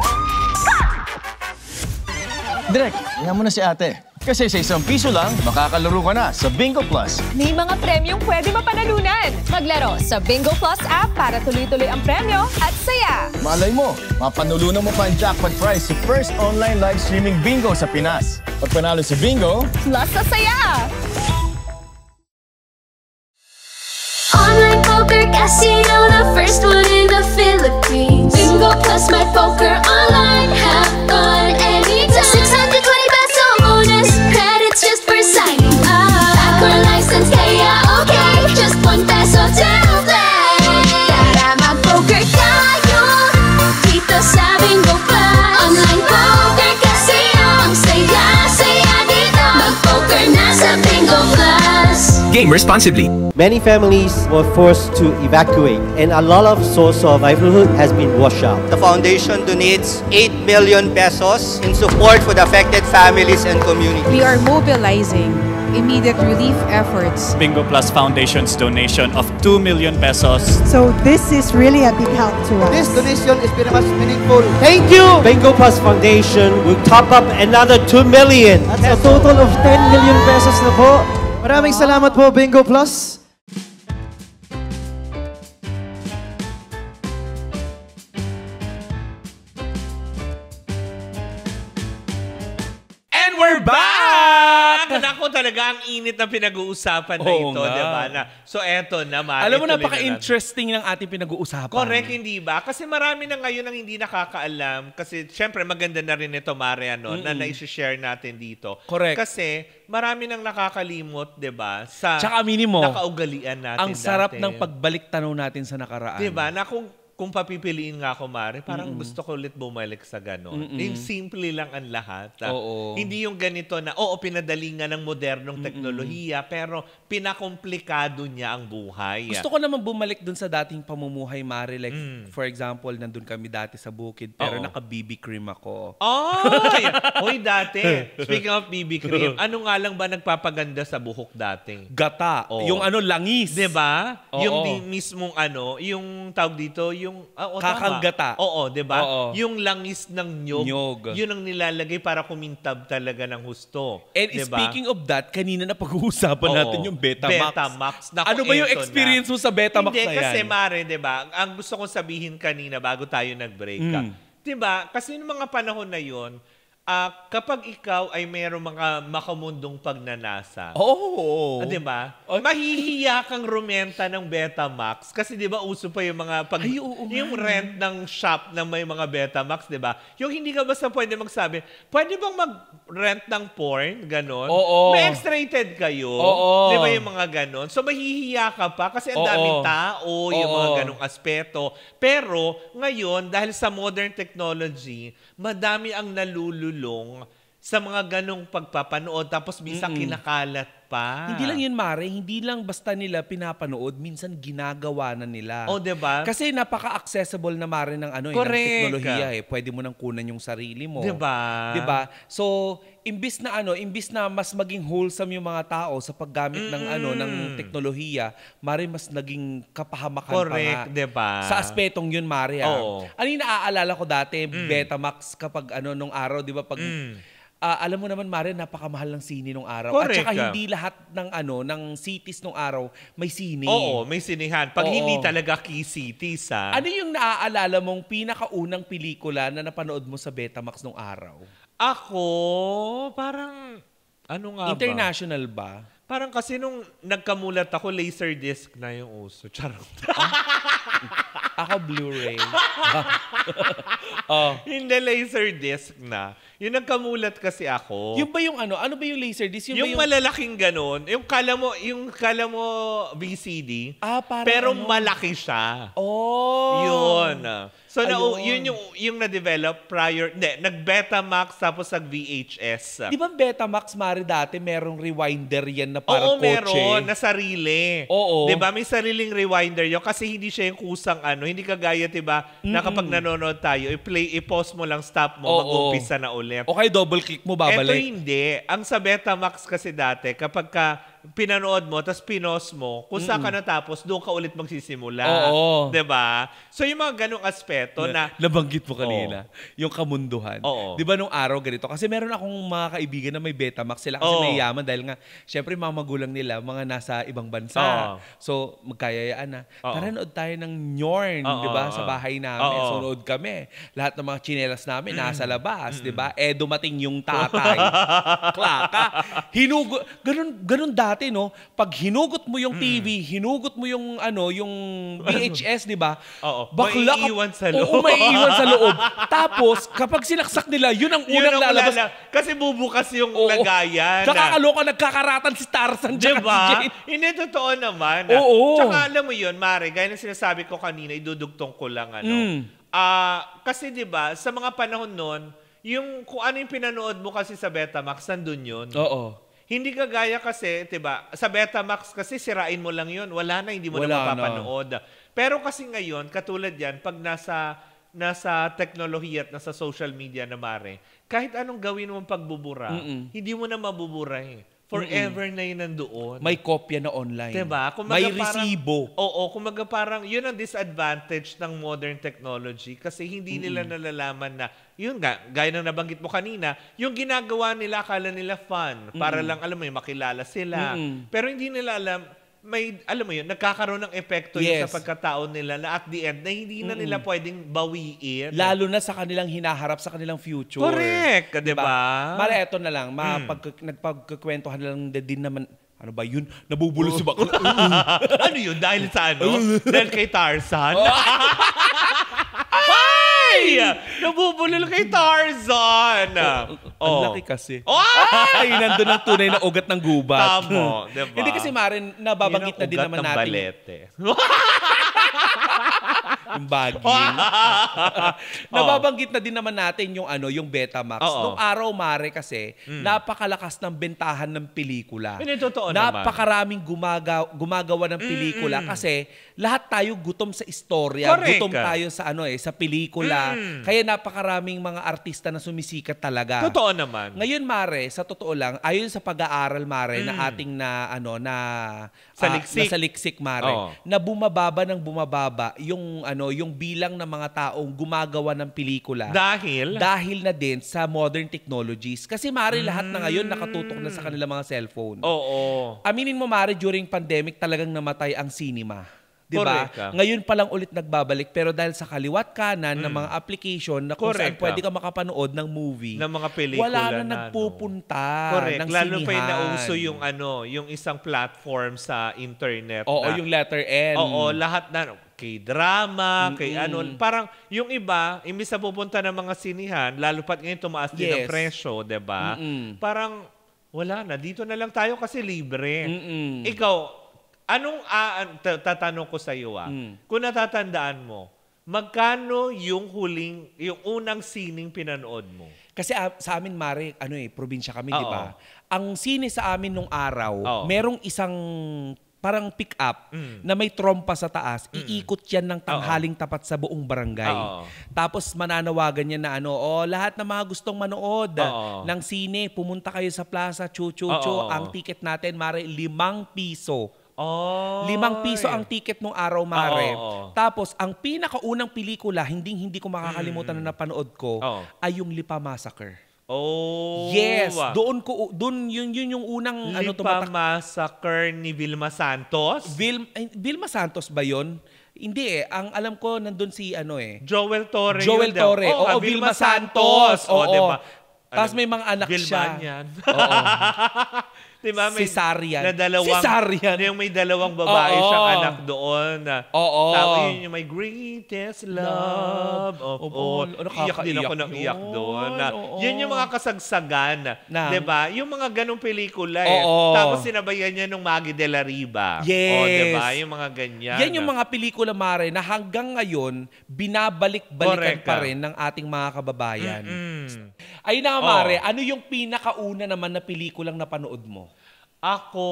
Direk, iyan mo na si ate. Kasi sa ₱1 lang, makakalaro ka na sa Bingo Plus. May mga premyong pwede mapanalunan. Maglaro sa Bingo Plus app para tuloy-tuloy ang premyo at saya. Malay mo, mapanulunan mo pa ang jackpot prize sa first online live streaming bingo sa Pinas. Pag panalo sa bingo, Plus sa saya! Online poker casino, the first one in the Philippines. Bingo Plus My Poker Online, have fun anytime. 620 peso bonus, credits just for signing up. Backer license, kaya okay, just ₱1 to play. Tara mag-poker tayo dito sa Bingo Plus. Online poker casino, ang saya-saya dito. Mag-poker na sa Bingo Plus. Game responsibly. Many families were forced to evacuate, and a lot of source of livelihood has been washed out. The foundation donates 8 million pesos in support for the affected families and community. We are mobilizing immediate relief efforts. Bingo Plus Foundation's donation of 2 million pesos. So this is really a big help to us. This donation is very much meaningful. Thank you! Bingo Plus Foundation will top up another 2 million. That's a total of 10 million pesos na po. Maraming salamat po, Bingo Plus. And we're back! Naku, talaga ang init na pinag-uusapan na ito, di ba? So, eto naman. Alam mo, napaka-interesting ng ating pinag-uusapan. Correct, hindi ba? Kasi marami na ngayon ang hindi nakakaalam. Kasi, syempre, maganda na rin ito, Mare, na naisi-share natin dito. Correct. Kasi, marami nang nakakalimot, di ba? Sa tsaka minimo, nakaugalian natin ang sarap dati. ng pagbalik tanaw natin sa nakaraan. Di ba? Na kung papipiliin nga ako, Mare, parang gusto ko ulit bumalik sa gano'n. Yung simple lang ang lahat. Oo. Hindi yung ganito na, pinadali nga ng modernong teknolohiya, pero pinakomplikado niya ang buhay. Gusto ko naman bumalik dun sa dating pamumuhay, Mare. Like, for example, nandun kami dati sa bukid, pero naka-BB cream ako. Hoy, dati. Speaking of BB cream, ano nga lang ba nagpapaganda sa buhok dati? Gata. Yung langis. Diba? Yung mismong yung tawag dito, yung kakanggata. Oo, 'di ba? Yung langis ng nyog. Yun ang nilalagay para kumintab talaga ng husto. And diba? Speaking of that, kanina na pag-uusapan natin yung Betamax. Betamax. Naku, ano ba yung experience mo sa Betamax na yan? Hindi, kasi Mare, 'di ba? Ang gusto kong sabihin kanina bago tayo nag-break. 'Di ba? Kasi noong mga panahon na 'yon, kapag ikaw ay mayroong mga makamundong pagnanasa. Di ba? Mahihiya kang rumenta ng Betamax kasi di ba uso pa yung mga yung rent ng shop na may mga Betamax, di ba? Yung hindi ka basta pwede magsabi, pwede bang mag-rent ng porn? Ganon. May X-rated kayo. Di ba yung mga ganon? So mahihiya ka pa kasi ang daming tao, yung mga ganong aspeto. Pero ngayon, dahil sa modern technology, madami ang nalululong sa mga ganong pagpapanood tapos minsan kinakalat pa. Hindi lang yun, Mare. Hindi lang basta nila pinapanood, minsan ginagawa na nila. Diba? Kasi napaka-accessible na, Mare, ng ng teknolohiya. Pwede mo nang kunan yung sarili mo. Diba? So, imbis na mas maging wholesome yung mga tao sa paggamit ng teknolohiya, Mare, mas naging kapahamakan pa nga. Diba? Sa aspetong yun, Mare. Ano yung naaalala ko dati, Betamax, kapag nung araw, di ba, pag alam mo naman, Mare, napakamahal ng sine nung araw. Correct. At saka hindi lahat ng cities nung araw may sine. Oo, may sinehan. Pag hindi talaga key cities, Ano yung naaalala mong pinakaunang pelikula na napanood mo sa Betamax nung araw? Ako, parang, international ba? Parang kasi nung nagkamulat ako, Laserdisc na yung uso. Charot. Ako, Blu-ray. Hindi, Laserdisc na. Yung nagkamulat kasi ako. Yung ba yung ano ba yung Laserdisc? Yung malalaking ganon. Yung kala mo VCD. Pero malaki siya. Yun. So, yun yung na-develop prior, nag-Betamax tapos nag-VHS. Di ba Betamax, Mari, dati merong rewinder yan na parang kotse? Oo, meron, na sarili. Oo. Di ba, may sariling rewinder yun kasi hindi siya yung kusang hindi kagaya, di ba, na kapag nanonood tayo, i-pause mo lang, stop mo, mag-umpisa na ulit. Okay, double click mo, babalik. Ito hindi. Ang sa Betamax kasi dati, kapag pinanood mo, tapos pinos mo, kung saan ka natapos, doon ka ulit magsisimula. Oo. Diba? So, yung mga ganong aspeto na... Nabanggit mo kanina, yung kamunduhan. Di ba nung araw ganito? Kasi meron akong mga kaibigan na may Betamax sila kasi may yaman dahil nga, syempre mga magulang nila, mga nasa ibang bansa. So, magkayayaan na. Tara, nood tayo ng Nyorn, di ba? Sa bahay namin. So, nood kami. Lahat ng mga tsinelas namin nasa labas, di ba? Dumating yung tatay. Klaka. Ganun dati, no? Pag hinugot mo yung TV, hinugot mo yung yung VHS, di ba? Bakla may iiwan sa loob. Oo, may iiwan sa loob. Tapos, kapag sinaksak nila, yun ang unang lalabas. Kasi bubukas yung lagayan. Nakakaloka, nagkakaratan si Tarzan. Diba? Hindi, totoo naman. Tsaka alam mo yun, Mare, gaya ng sinasabi ko kanina, idudugtong ko lang, kasi di ba, sa mga panahon nun, yung kung ano yung pinanood mo kasi sa Betamax, nandun yun. Oo. Hindi kagaya kasi, diba, sa Betamax kasi sirain mo lang yun. Wala na, hindi mo na mapapanood. Pero kasi ngayon, katulad yan, pag nasa teknolohiya at nasa social media na, Mare, kahit anong gawin mong pagbubura, hindi mo na mabubura eh. Forever na yun nandoon. May kopya na online. Diba? May resibo. Oo, kumaga parang yun ang disadvantage ng modern technology kasi hindi nila nalalaman na, yun nga, gaya ng nabanggit mo kanina, yung ginagawa nila, akala nila fun. Para lang, alam mo yun, makilala sila. Pero hindi nila alam mo yun, nagkakaroon ng epekto yun sa pagkatao nila na at the end, na hindi na nila pwedeng bawiin. Lalo na sa kanilang hinaharap, sa kanilang future. Correct, diba? Mara, eto na lang, nagpagkukwentuhan lang din naman, ano ba yun? Nabubulol si bakla. Ano yun? Dahil sa Dahil kay Tarzan? Nabubulol kay Tarzan! Ang laki kasi. Ay, nandun ang tunay na ugat ng gubat. Tamo, diba? Hindi kasi, Maren, nababanggit na din naman natin. Balete. Yung bagging. Nababanggit na din naman natin yung yung Betamax. Nung araw, Mare, kasi napakalakas ng bentahan ng pelikula. Totoo naman. Napakaraming gumagawa ng pelikula kasi lahat tayo gutom sa istorya. Correct. Gutom tayo sa sa pelikula. Kaya napakaraming mga artista na sumisikat talaga. Totoo naman. Ngayon, Mare, sa totoo lang, ayon sa pag-aaral, Mare, na ating saliksik, Mare, na bumababa yung bilang ng mga taong gumagawa ng pelikula. Dahil na din sa modern technologies. Kasi, Mare, lahat na ngayon nakatutok na sa kanilang mga cellphone. Oo. Aminin mo, Mare, during pandemic talagang namatay ang cinema. Diba? Ngayon pa lang ulit nagbabalik pero dahil sa kaliwat kanan ng mga application na kung saan pwede ka makapanood ng movie, ng mga pelikula wala na nagpupunta ng Lalo sinihan. Pa yung nauso yung isang platform sa internet. Oo, yung letter N. Oo, lahat na kay drama, kay parang yung iba, imbis na pupunta ng mga sinihan, lalo pat ngayon tumaas din ang presyo, diba? Parang wala na, dito na lang tayo kasi libre. Ikaw, tatanong ko sa iyo kung natatandaan mo, magkano yung unang sining pinanood mo? Kasi sa amin, Mare, probinsya kami, di ba? Ang sine sa amin nung araw, merong isang parang pick-up na may trompa sa taas, iikot yan ng tanghaling tapat sa buong barangay. Tapos mananawagan niya na lahat ng mga gustong manood ng sine, pumunta kayo sa plaza, ang ticket natin, Mare, 5 piso. 5 piso ang ticket nung araw, Mare. Tapos, ang pinakaunang pelikula, hindi ko makakalimutan na napanood ko, ay yung Lipa Massacre. Yes, doon yun yung unang Lipa Massacre ni Vilma Santos? Vilma Santos ba yun? Hindi Ang alam ko nandun si Joel Torre. Joel Torre. Oo, Vilma Santos. Oo, diba? Tapos may mga anak Vilman siya. yan. Diba? Cesarean. Cesarean. Yung may dalawang babae siyang anak doon. Tapos yun yung may greatest love of all. Iyak din ako ng iyak doon. Yun yung mga kasagsagan. Diba? Yung mga ganong pelikula Tapos sinabayan niya nung Maggie de la Riva. Yes. Diba? Yung mga ganyan. Yan yung mga pelikula, Mare, na hanggang ngayon, binabalik-balikan pa rin ng ating mga kababayan. Ayun na nga, Mare, ano yung pinakauna naman na pelikulang napanood mo? Ako,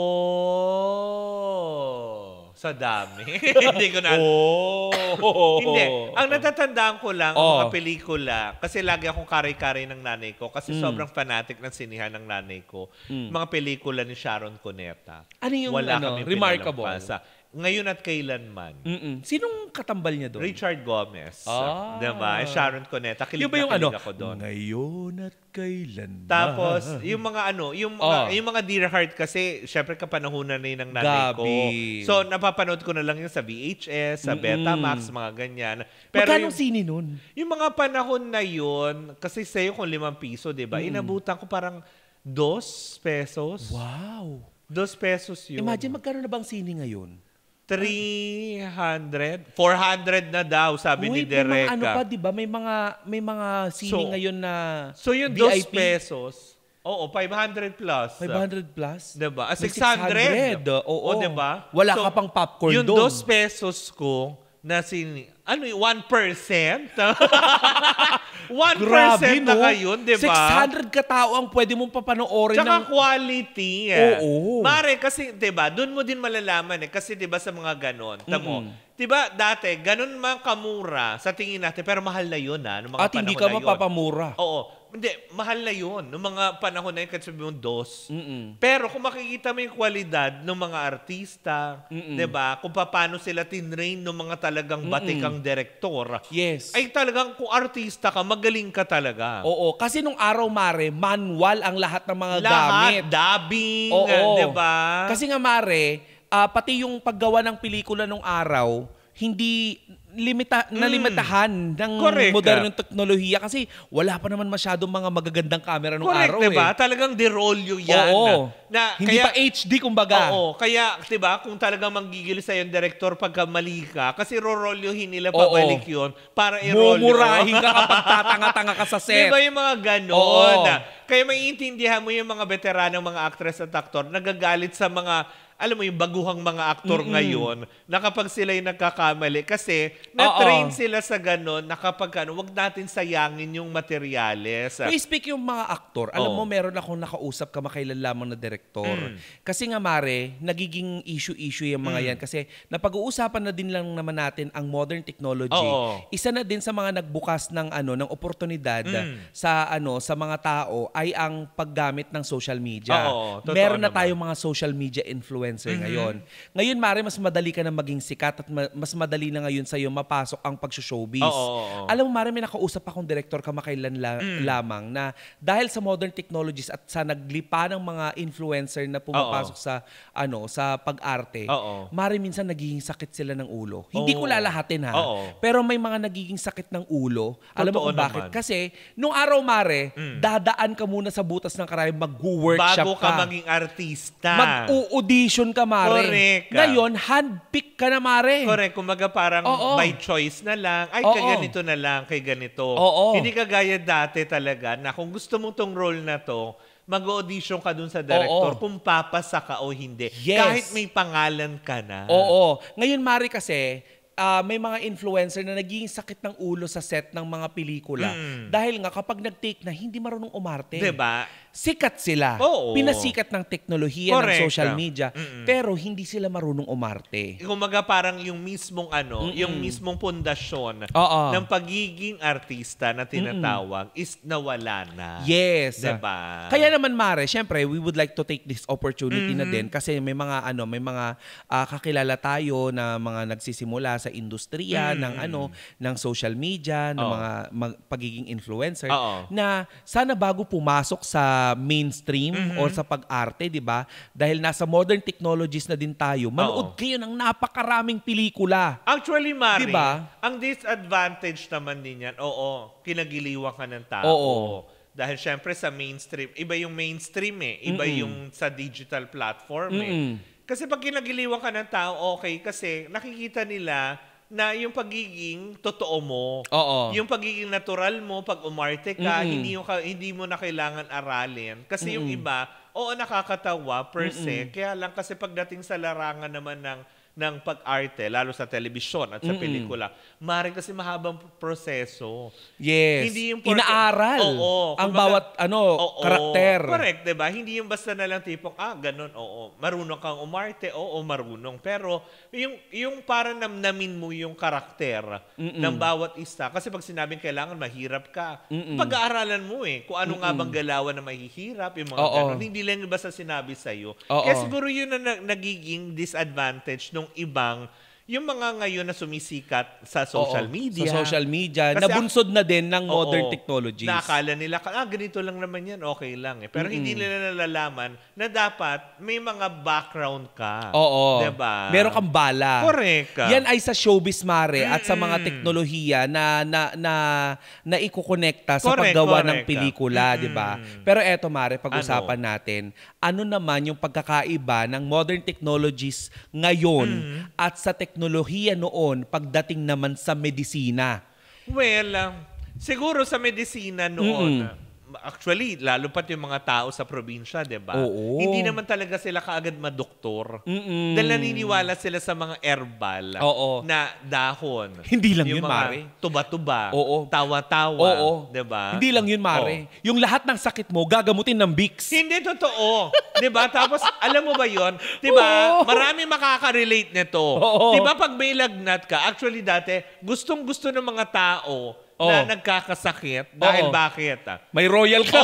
sa dami. Hindi ko na. Hindi. Ang natatandaan ko lang, mga pelikula, kasi lagi akong kare-kare ng nanay ko, kasi sobrang fanatic ng sinihan ng nanay ko. Mga pelikula ni Sharon Cuneta. Ano yung remarkable? Ngayon at Kailanman. Sinong katambal niya doon? Richard Gomez. Diba? Sharon Cuneta. Kilig ako doon. Ngayon at Kailanman. Tapos, yung mga yung mga Dear Heart kasi, syempre kapanahunan na yun ng nanay ko. So, napapanood ko na lang yun sa VHS, sa Betamax, mga ganyan. Pero magkano sini nun? Yung mga panahon na yun, kasi sa'yo kung 5 piso, diba? Inabutan ko parang 2 pesos. Wow! 2 pesos yun. Imagine, magkano na bang sini ngayon? 300, 400 na daw, sabi ni Dereka. Ano pa, 'di ba? May mga sini ngayon na So yung VIP. 2 pesos, 500 plus. 500 plus? 'Di ba? 600. Oo, 'di ba? Wala ka pang popcorn yung doon. Yung 2 pesos ko na 1%? 1% Grabe, na ngayon, di ba? 600 katao ang pwede mong papanoorin. Tsaka quality. Oo. Mare, kasi, di ba, doon mo din malalaman Kasi, di ba, sa mga ganon, tamo, di ba, dati, ganon mga kamura sa tingin natin, pero mahal na yun, Mga At hindi ka mapapamura. Oo. Hindi, mahal na yun. Noong mga panahon na yun, kasi sabi mo, 2. Pero kung makikita mo yung kwalidad ng mga artista, diba? Kung paano sila tinrain ng mga talagang batikang direktor. Yes. Ay talagang kung artista ka, magaling ka talaga. Oo. Kasi nung araw, Mare, manual ang lahat ng mga gamit. Lahat, dubbing, diba? Kasi nga, Mare, pati yung paggawa ng pelikula nung araw, hindi nalimitahan ng modernong teknolohiya kasi wala pa naman masyadong mga magagandang camera nung araw. Diba? Talagang de-rolyo yan. Hindi pa HD kumbaga. Oo. Kaya, diba, kung talagang manggigil sa yung director pagka mali ka, kasi rorolyohin nila pabalik yun para i-rolyo. Mumurahin ka kapag tatanga-tanga ka sa set. Diba yung mga ganon? Kaya maiintindihan mo yung mga veteranong mga actress at actor nagagalit sa mga alam mo yung baguhang mga aktor ngayon na kapag sila yung nagkakamali kasi na-train sila sa ganon na kapag wag natin sayangin yung materyales. So, speak yung mga aktor, alam mo meron akong nakausap kamakailan lamang na direktor. Kasi nga, Mare, nagiging issue yung mga yan kasi napag-uusapan na din lang naman natin ang modern technology. Isa na din sa mga nagbukas ng ng oportunidad sa mga tao ay ang paggamit ng social media. Meron na tayong mga social media influencers ngayon. Ngayon, Mare, mas madali ka na maging sikat at mas madali na ngayon sa'yo mapasok ang pag-showbiz. Alam mo, Mare, may nakausap akong direktor kamakailan lamang na dahil sa modern technologies at sa naglipa ng mga influencer na pumapasok sa pag-arte, Mare, minsan nagiging sakit sila ng ulo. Hindi ko lalahatin pero may mga nagiging sakit ng ulo. Alam mo kung bakit? Kasi nung araw, Mare, dadaan ka muna sa butas ng karayom, mag-workshop bago ka maging artista. Mag-audition ka, Mare. Correct. Ngayon, handpick ka na, Mare. Correct. Kumbaga parang by choice na lang. Ay, kay ganito na lang, kay ganito. Hindi ka gaya dati talaga na kung gusto mo tong role na to, mag-audition ka dun sa director kung papasa ka o hindi. Yes. Kahit may pangalan ka na. Ngayon, Mare, kasi may mga influencer na nagiging sakit ng ulo sa set ng mga pelikula. Dahil nga kapag nag-take na, hindi marunong umarte. Diba? Sikat sila. Pinasikat ng teknolohiya ng social media. Pero hindi sila marunong umarte. Kumaga parang yung mismong yung mismong pundasyon ng pagiging artista na tinatawag is nawala na. Yes. Diba? Kaya naman, Mare, syempre, we would like to take this opportunity na din kasi may mga kakilala tayo na mga nagsisimula sa industriya ng social media, ng mga pagiging influencer na sana bago pumasok sa mainstream o sa pag-arte, di ba? Dahil nasa modern technologies na din tayo, manood kayo ng napakaraming pelikula. Actually, Mari, diba? Ang disadvantage naman din yan, kinagiliwan ka ng tao. Dahil syempre sa mainstream, iba yung mainstream iba yung sa digital platform Kasi pag kinagiliwan ka ng tao, okay, kasi nakikita nila na yung pagiging totoo mo. Yung pagiging natural mo pag umarte ka, hindi mo na kailangan aralin. Kasi yung iba, nakakatawa per se. Kaya lang kasi pagdating sa larangan naman ng pag-arte, lalo sa telebisyon at sa pelikula, maaaring kasi mahabang proseso. Yes. Hindi yung inaaral ang bawat karakter. Correct, diba? Hindi yung basta na lang tipong, ganun, marunong kang umarte, marunong. Pero yung para namnamin mo yung karakter ng bawat isa. Kasi pag sinabing kailangan, mahirap ka. Pag-aaralan mo kung ano nga bang galawan na mahihirap, yung mga ganun. Hindi lang yung basta sinabi sa'yo. Kaya siguro yun na nagiging disadvantage nung ibang, yung mga ngayon na sumisikat sa social media. Sa social media, kasi nabunsod na din ng modern technologies. Nakakala nila, ganito lang naman yan, okay lang. Pero hindi nila nalalaman na dapat may mga background ka. Diba? Meron kang bala. Correct. Yan ay sa showbiz, Mare, at sa mga teknolohiya na ikukonekta sa paggawa ng pelikula, diba? Pero eto, Mare, pag-usapan natin, ano naman yung pagkakaiba ng modern technologies ngayon at sa teknolohiya noon pagdating naman sa medisina? Well, siguro sa medisina noon, actually, lalo pat yung mga tao sa probinsya, diba? Hindi naman talaga sila kaagad madoktor. Dahil naniniwala sila sa mga herbal na dahon. Hindi lang yung yun, Mare. Tuba-tuba, tawa-tawa, diba? Hindi lang yun, Mare. Yung lahat ng sakit mo, gagamutin ng Vicks. Hindi totoo. Diba? Tapos, alam mo ba yun? Diba? Marami makaka-relate nito. Diba pag may lagnat ka, actually dati, gustong-gusto ng mga tao na nagkakasakit. Dahil bakit? May royal ka.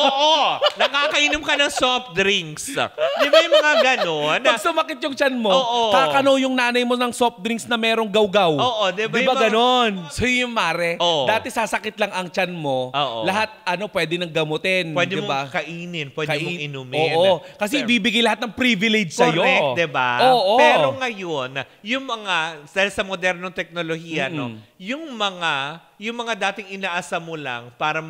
Nakakainom ka ng soft drinks. Di ba yung mga ganon? Pag sumakit yung tiyan mo, kakano yung nanay mo ng soft drinks na merong gaw-gaw. Di ba ganon? So yung, Mare, dati sasakit lang ang tiyan mo, lahat pwede nang gamutin. Pwede diba? mong kainin, pwede mong inumin. Kasi ibibigay lahat ng privilege sa'yo. Correct, diba? Pero ngayon, yung mga, dahil sa modernong teknolohiya, yung mga dating inaasa mo lang para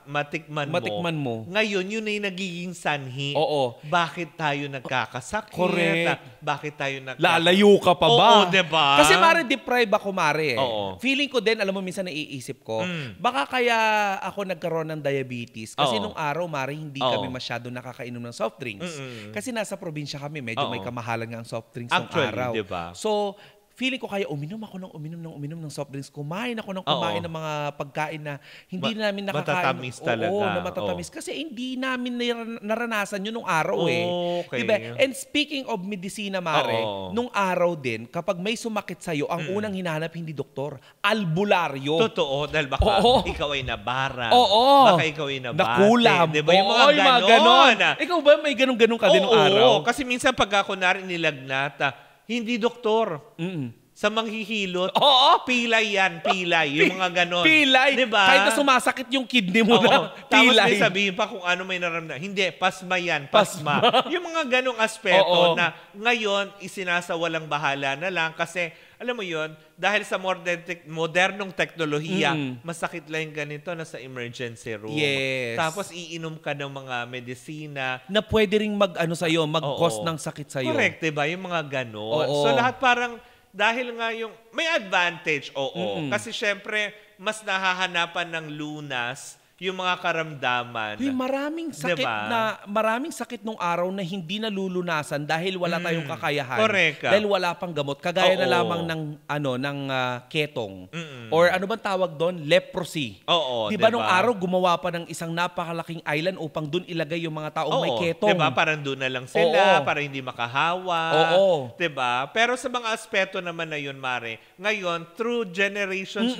matikman mo. Ngayon, yun ay nagiging sanhi. Bakit tayo nagkakasakit? Correct. Bakit tayo lalayo ka pa ba? Diba? Kasi, Mare, deprive ako, Mare. Feeling ko din, alam mo, minsan naiisip ko, baka kaya ako nagkaroon ng diabetes. Kasi nung araw, Mare, hindi kami masyado nakakainom ng soft drinks. Kasi nasa probinsya kami, medyo may kamahalan nga ang soft drinks nung araw. Diba? So, feeling ko kaya uminom ng soft drinks. Kumain ako ng ng mga pagkain na hindi namin nakakain. Matatamis talaga. Na matatamis. Kasi hindi namin naranasan yun nung araw Okay. Diba? And speaking of medisina, Mare, nung araw din, kapag may sumakit sa'yo, ang unang hinahanap hindi doktor, albularyo. Totoo. Dahil baka ikaw ay nabara. Baka ikaw ay nabate. Nakulam. Diba? Yung mga ganon. Ikaw ba may ganun-ganun ka din nung araw? Kasi minsan pag ako nilagnat, hindi doktor. Sa manghihilot. Pilay yan, pilay. Yung mga ganon. Pilay. Diba? Kahit na sumasakit yung kidney mo na pilay. Tapos pilay. may sabihin pa kung ano may naramdaman. Hindi, pasma yan, pasma. Yung mga ganong aspeto na ngayon isinasawalang bahala na lang kasi alam mo yon, dahil sa modernong teknolohiya, masakit lang ganito na sa emergency room. Yes. Tapos iinom ka ng mga medisina na pwede ring mag-cause ng sakit sa'yo. Correct, diba? Yung mga ganon. So lahat parang, dahil nga yung, may advantage, Kasi syempre, mas nahahanapan ng lunas yung mga karamdaman. Maraming sakit maraming sakit nung araw na hindi nalulunasan dahil wala tayong kakayahan. Correct. Dahil wala pang gamot. Kagaya na lamang ng ketong. Or ano bang tawag doon? Leprosy. Diba nung araw gumawa pa ng isang napakalaking island upang doon ilagay yung mga taong may ketong. Diba? Parang doon na lang sila, para hindi makahawa. Diba? Pero sa mga aspeto naman na yun, Mare, ngayon, through generations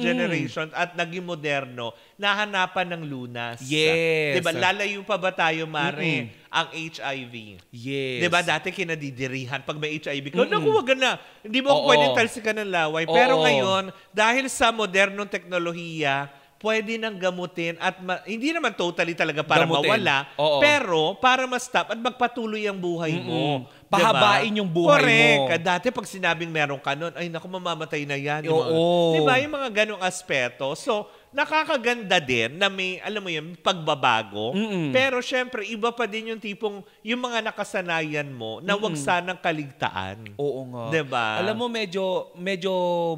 at naging moderno, nahanapan ng lunas. Yes. Diba? Lalayo pa ba tayo, Mare, ang HIV? Yes. Diba? Dati kinadidirihan. Pag may HIV ka, naku, wag na. Hindi mo ako pwedeng talsikan ng laway. Pero ngayon, dahil sa modernong teknolohiya, pwede nang gamutin at hindi naman totally talaga para mawala, pero para ma-stop at magpatuloy ang buhay mo. Pahabain yung buhay mo. Correct. Dati pag sinabing meron ka nun, ay naku, mamamatay na yan. Diba? Yung mga ganong aspeto. So, nakakaganda din na may, alam mo yun, pagbabago. Pero syempre, iba pa din yung tipong, yung mga nakasanayan mo na wag sanang kaligtaan. Oo nga. Diba? Alam mo, medyo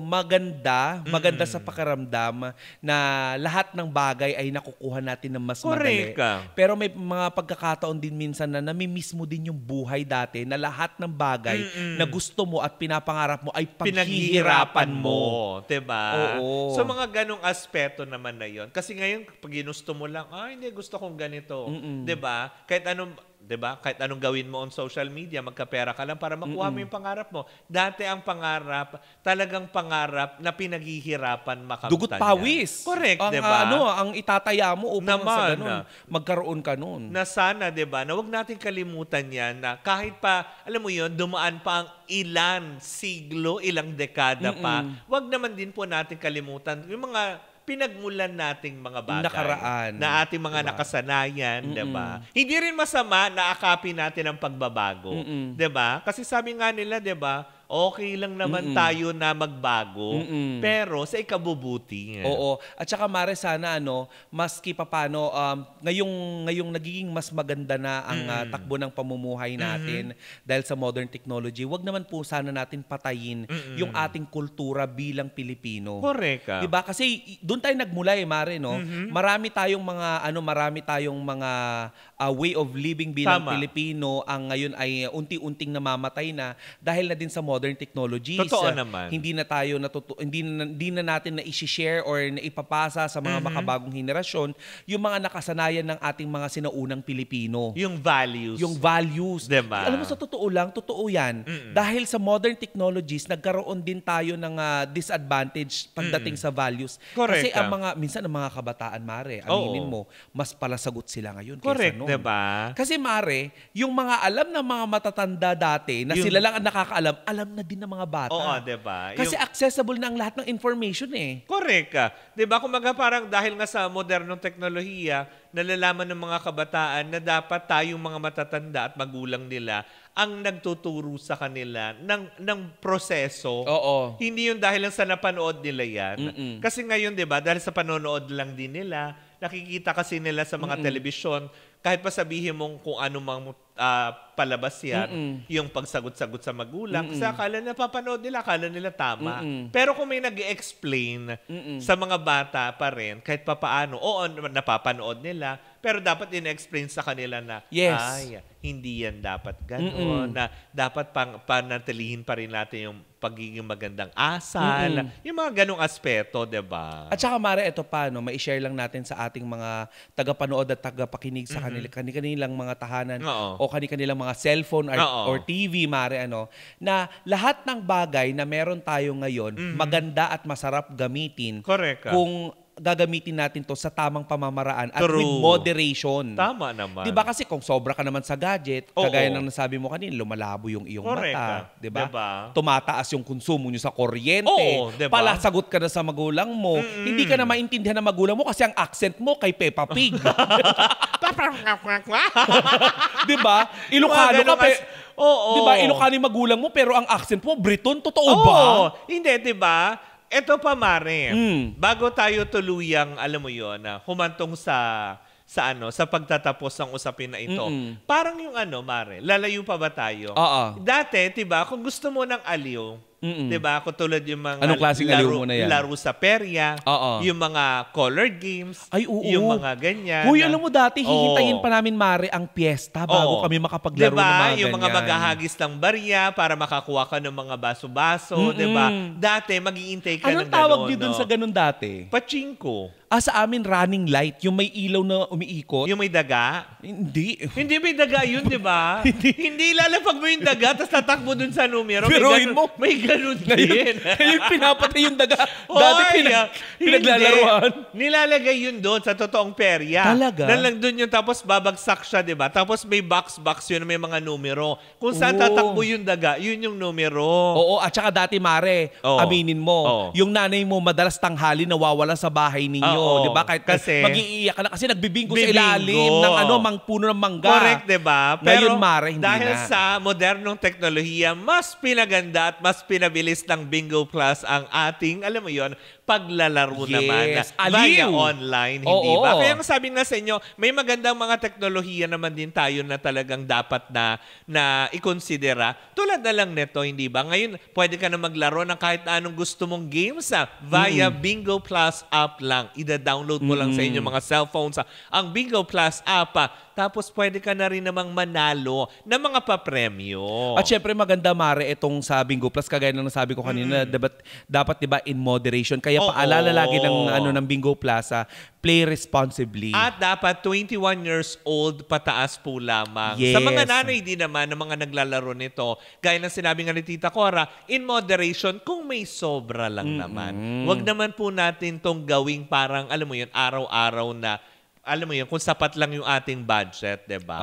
maganda sa pakiramdam na lahat ng bagay ay nakukuha natin ng mas madali. Pero may mga pagkakataon din minsan na namimiss mo din yung buhay dati na lahat ng bagay na gusto mo at pinapangarap mo ay paghihirapan mo. Diba? Oo. So mga ganong aspeto naman na yon. Kasi ngayon, pag ginusto mo lang, hindi, gusto kong ganito. Diba? Kahit anong gawin mo on social media, magkapera ka lang para makuha mo yung pangarap mo. Dati ang pangarap, talagang pangarap na pinaghihirapan makamtan. Dugot pawis. Correct, diba? Ang itataya mo upang sa ganun, magkaroon ka nun. Na sana, diba, na huwag natin kalimutan yan na kahit pa, alam mo yun, dumaan pa ang ilan siglo, ilang dekada pa, huwag naman din po natin kalimutan yung mga pinagmulan nating mga bagay. Nakaraan. Na ating mga nakasanayan, diba? Hindi rin masama na akapin natin ang pagbabago. Diba? Kasi sabi nga nila, diba, okay lang naman tayo na magbago, pero sa ikabubuti. Oo. At saka Mare, sana maski papano, ngayong nagiging mas maganda na ang takbo ng pamumuhay natin dahil sa modern technology, wag naman po sana natin patayin yung ating kultura bilang Pilipino. Correct. Diba? Kasi doon tayo nagmula Mare, no? Marami tayong mga way of living bilang Pilipino ang ngayon ay unti-unting namamatay na dahil na din sa modern technologies. Totoo naman. Hindi na natin na i-share or na ipapasa sa mga makabagong henerasyon yung mga nakasanayan ng ating mga sinaunang Pilipino. Yung values. Diba? Alam mo, sa totoo lang, totoo yan. Dahil sa modern technologies, nagkaroon din tayo ng disadvantage pagdating sa values. Correct. Kasi minsan ang mga kabataan, Mare, aminin mo, mas palasagot sila ngayon Correct, kaysa noon. Diba? Kasi Mare, yung mga alam ng mga matatanda dati na sila lang ang nakakaalam, alam na din ng mga bata. Oo, diba? Kasi accessible na ang lahat ng information Correct. Diba? Kumaga parang dahil nga sa modernong teknolohiya, nalalaman ng mga kabataan na dapat tayong mga matatanda at magulang nila ang nagtuturo sa kanila ng proseso. Oo. Hindi yun dahil lang sa napanood nila yan. Kasi ngayon, diba, dahil sa panonood lang din nila, nakikita kasi nila sa mga telebisyon, kahit pa sabihin mong kung ano mang palabas yan, yung pagsagot-sagot sa magulang, kasi akala napapanood nila, akala nila tama. Pero kung may nag-i-explain sa mga bata pa rin, kahit pa paano, oo, napapanood nila, pero dapat in-explain sa kanila na, hindi yan dapat gano'n, na dapat panatilihin pa rin natin yung pagiging magandang asal, yung mga ganong aspeto, diba? At saka Mare, ito pa, ma-share lang natin sa ating mga tagapanood at tagapakinig sa kanilang mga tahanan o kanilang mga cellphone or TV, Mare, na lahat ng bagay na meron tayo ngayon, maganda at masarap gamitin. Correct. Kung gagamitin natin to sa tamang pamamaraan at with moderation. Tama naman. Diba kasi kung sobra ka naman sa gadget, kagaya ng nasabi mo kanina, lumalabo yung iyong mata. Diba? Tumataas yung konsumo nyo sa kuryente. Diba? Palasagot ka na sa magulang mo. Hindi ka na maintindihan ng magulang mo kasi ang accent mo kay Peppa Pig. Diba? Ilocano ka diba? Ilocano yung magulang mo pero ang accent mo Briton. Totoo ba? Hindi, diba? Ito pa, Mare. Bago tayo tuluyang, alam mo yun, humantong sa pagtatapos ng usapin na ito. Parang yung Mare, lalayo pa ba tayo? Dati, diba, kung gusto mo ng aliw, diba, kung tulad yung mga anong klaseng aliw mo na yan? Laro sa perya, yung mga colored games, yung mga ganyan. Huy, alam mo dati, hihintayin pa namin, Mare, ang piyesta bago kami makapaglaro ng mga ganyan. Yung mga maghahagis ng barya para makakuha ka ng mga baso-baso, diba? Dati, mag-iintay ka ng gano'n. Anong tawag niyo dun sa ganun dati? Pachinko. Sa amin, running light. Yung may ilaw na umiikot. Yung may daga? Hindi. Hindi may daga yun, di ba? Hindi lalapag mo yung daga tapos tatakbo dun sa numero. Pero mo. May ganun din. Ngayon pinapatay yung daga. Dati pinaglalaruan. Nilalagay yun doon sa totoong perya. Talaga? Nalang doon yun tapos babagsak siya, di ba? Tapos may box yun na may mga numero. Kung saan tatakbo yung daga, yun yung numero. Oo, at saka dati, Mare, aminin mo, yung nanay mo madalas tanghali nawawala sa bahay ninyo. Di ba? Kahit kasi mag-iiyak ka na kasi nagbibingo sa ilalim ng puno ng mangga. Correct, di ba? Pero ngayon, Mare, hindi dahil sa modernong teknolohiya, mas pinaganda at mas pinabilis ng Bingo Plus ang ating, alam mo yon, paglalaro naman Aliw. via online, hindi ba? Kaya sabi nga sa inyo, may magandang mga teknolohiya naman din tayo na talagang dapat na ikonsidera. Tulad na lang nito, hindi ba? Ngayon, pwede ka na maglaro ng kahit anong gusto mong games via Bingo Plus app lang. Ida-download mo lang sa inyong mga cellphones ang Bingo Plus app. Tapos pwede ka na rin namang manalo ng mga papremyo. At syempre maganda, Mare, itong sa Bingo Plus, kagaya ng nasabi ko kanina, dapat diba in moderation. Kaya paalala lagi ng Bingo Plus, play responsibly. At dapat 21 years old pataas po lamang. Yes. Sa mga nanay din naman ng mga naglalaro nito, gaya ng sinabi nga ni Tita Cora, in moderation kung may sobra lang naman. Huwag naman po natin tong gawing parang, alam mo yun, araw-araw na alam mo yun, kung sapat lang yung ating budget, diba?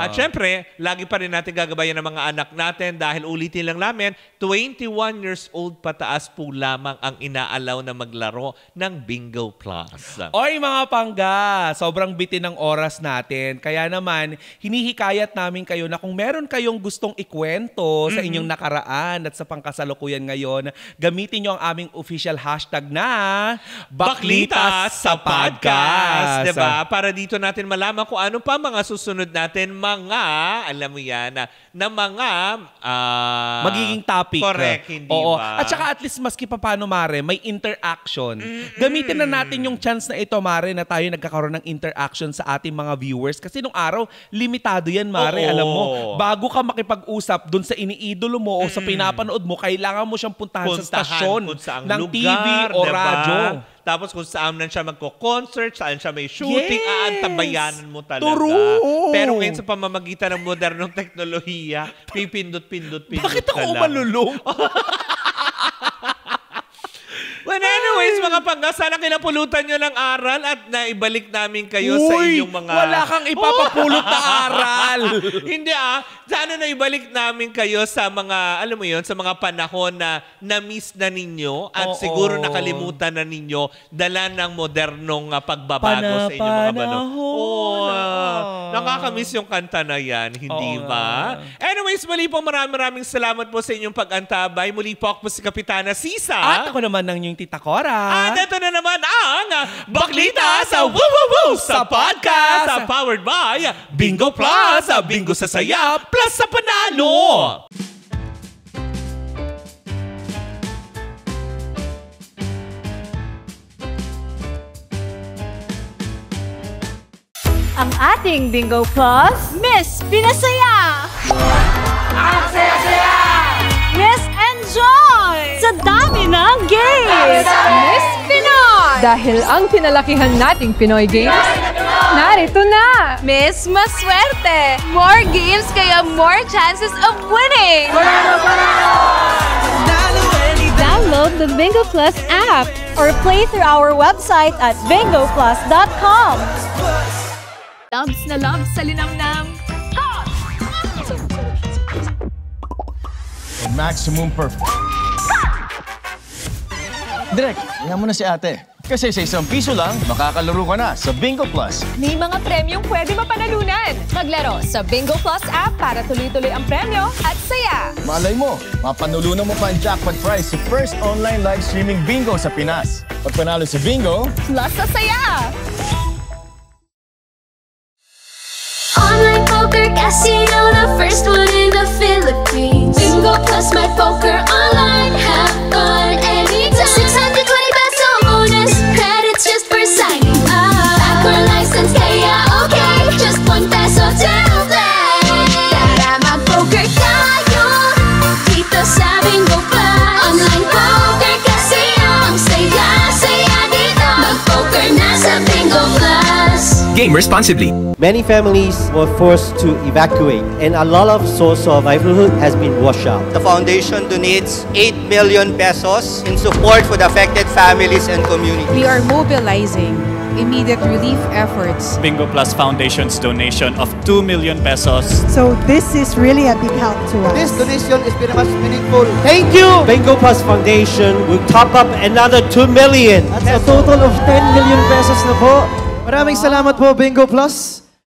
At syempre, lagi pa rin natin gagabayan ng mga anak natin dahil ulitin lang namin, 21 years old pataas po lamang ang inaalaw na maglaro ng Bingo Plus. Oy mga pangga, sobrang bitin ng oras natin. Kaya naman, hinihikayat namin kayo na kung meron kayong gustong ikwento sa inyong nakaraan at sa pangkasalukuyan ngayon, gamitin nyo ang aming official hashtag na Baklitas sa Podcast. Diba? Para dito natin malaman kung ano pa mga susunod natin mga, alam mo yan, na mga magiging topic. Correct, hindi ba? At saka at least maski pa paano, Mare, may interaction. Gamitin na natin yung chance na ito, Mare, na tayo nagkakaroon ng interaction sa ating mga viewers. Kasi nung araw, limitado yan, Mare. Alam mo, bago ka makipag-usap dun sa iniidolo mo o sa pinapanood mo, kailangan mo siyang puntahan sa stasyon ng lugar, TV o radyo. Tapos kung saan na siya magko-concert, saan siya may shooting, aantabayanan mo talaga. True. Pero ngayon sa pamamagitan ng modernong teknolohiya, pipindot-pindot-pindot ka lang. Bakit ako malulong? Well, anyways, mga pangga, sana kinapulutan nyo ng aral at naibalik namin kayo sa inyong mga... wala kang ipapapulot na aral! Hindi sana naibalik namin kayo sa mga, alam mo yon, sa mga panahon na na-miss na ninyo at siguro nakalimutan na ninyo dala ng modernong pagbabago sa inyong mga panahon. Nakakamiss yung kanta na yan, hindi ba? Anyways, muli po maraming salamat po sa inyong pag-antabay. Muli po ako si Kapitana Sisa. At ako naman ng yung Tita Cora. At ito na naman ang Baklita sa Woo sa Podcast, powered by Bingo Plus, Bingo sa Saya, Plus sa Panalo. Ang ating Bingo Plus, Miss Pinasaya! Ang saya-saya! Miss Enjoy! Sa dami ng games! Miss Pinoy! Dahil ang pinalakihan nating Pinoy Games, narito na! Miss Maswerte! More games kaya more chances of winning! Download the Bingo Plus app or play through our website at bingoplus.com. Loves na loves sa linamnam. Maximum perfect. Direk, tingnan mo na si ate. Kasi sa ₱1 lang, makakalaro ka na sa Bingo Plus. May mga premyong pwede mapanalunan. Maglaro sa Bingo Plus app para tuloy-tuloy ang premyo at saya. Malay mo, mapanulunan mo pa ang jackpot prize sa first online live streaming bingo sa Pinas. Pag panalo sa bingo, plus sa saya. Online poker casino, the first one in the Philippines. Bingo Plus my poker online, have fun anytime. 620 peso bonus, credits just for signing up. Backward license, kaya okay, just ₱1 to play. Tara mag-poker tayo dito sa Bingo Plus. Online poker casino, ang saya-saya dito. Mag-poker na sa Bingo Plus. Game responsibly. Many families were forced to evacuate, and a lot of source of livelihood has been washed out. The foundation donates 8 million pesos in support for the affected families and communities. We are mobilizing immediate relief efforts. Bingo Plus Foundation's donation of 2 million pesos. So this is really a big help to us. This donation is very much meaningful. Thank you! Bingo Plus Foundation will top up another 2 million. That's a total of 10 million pesos na po. Maraming salamat po, Bingo Plus.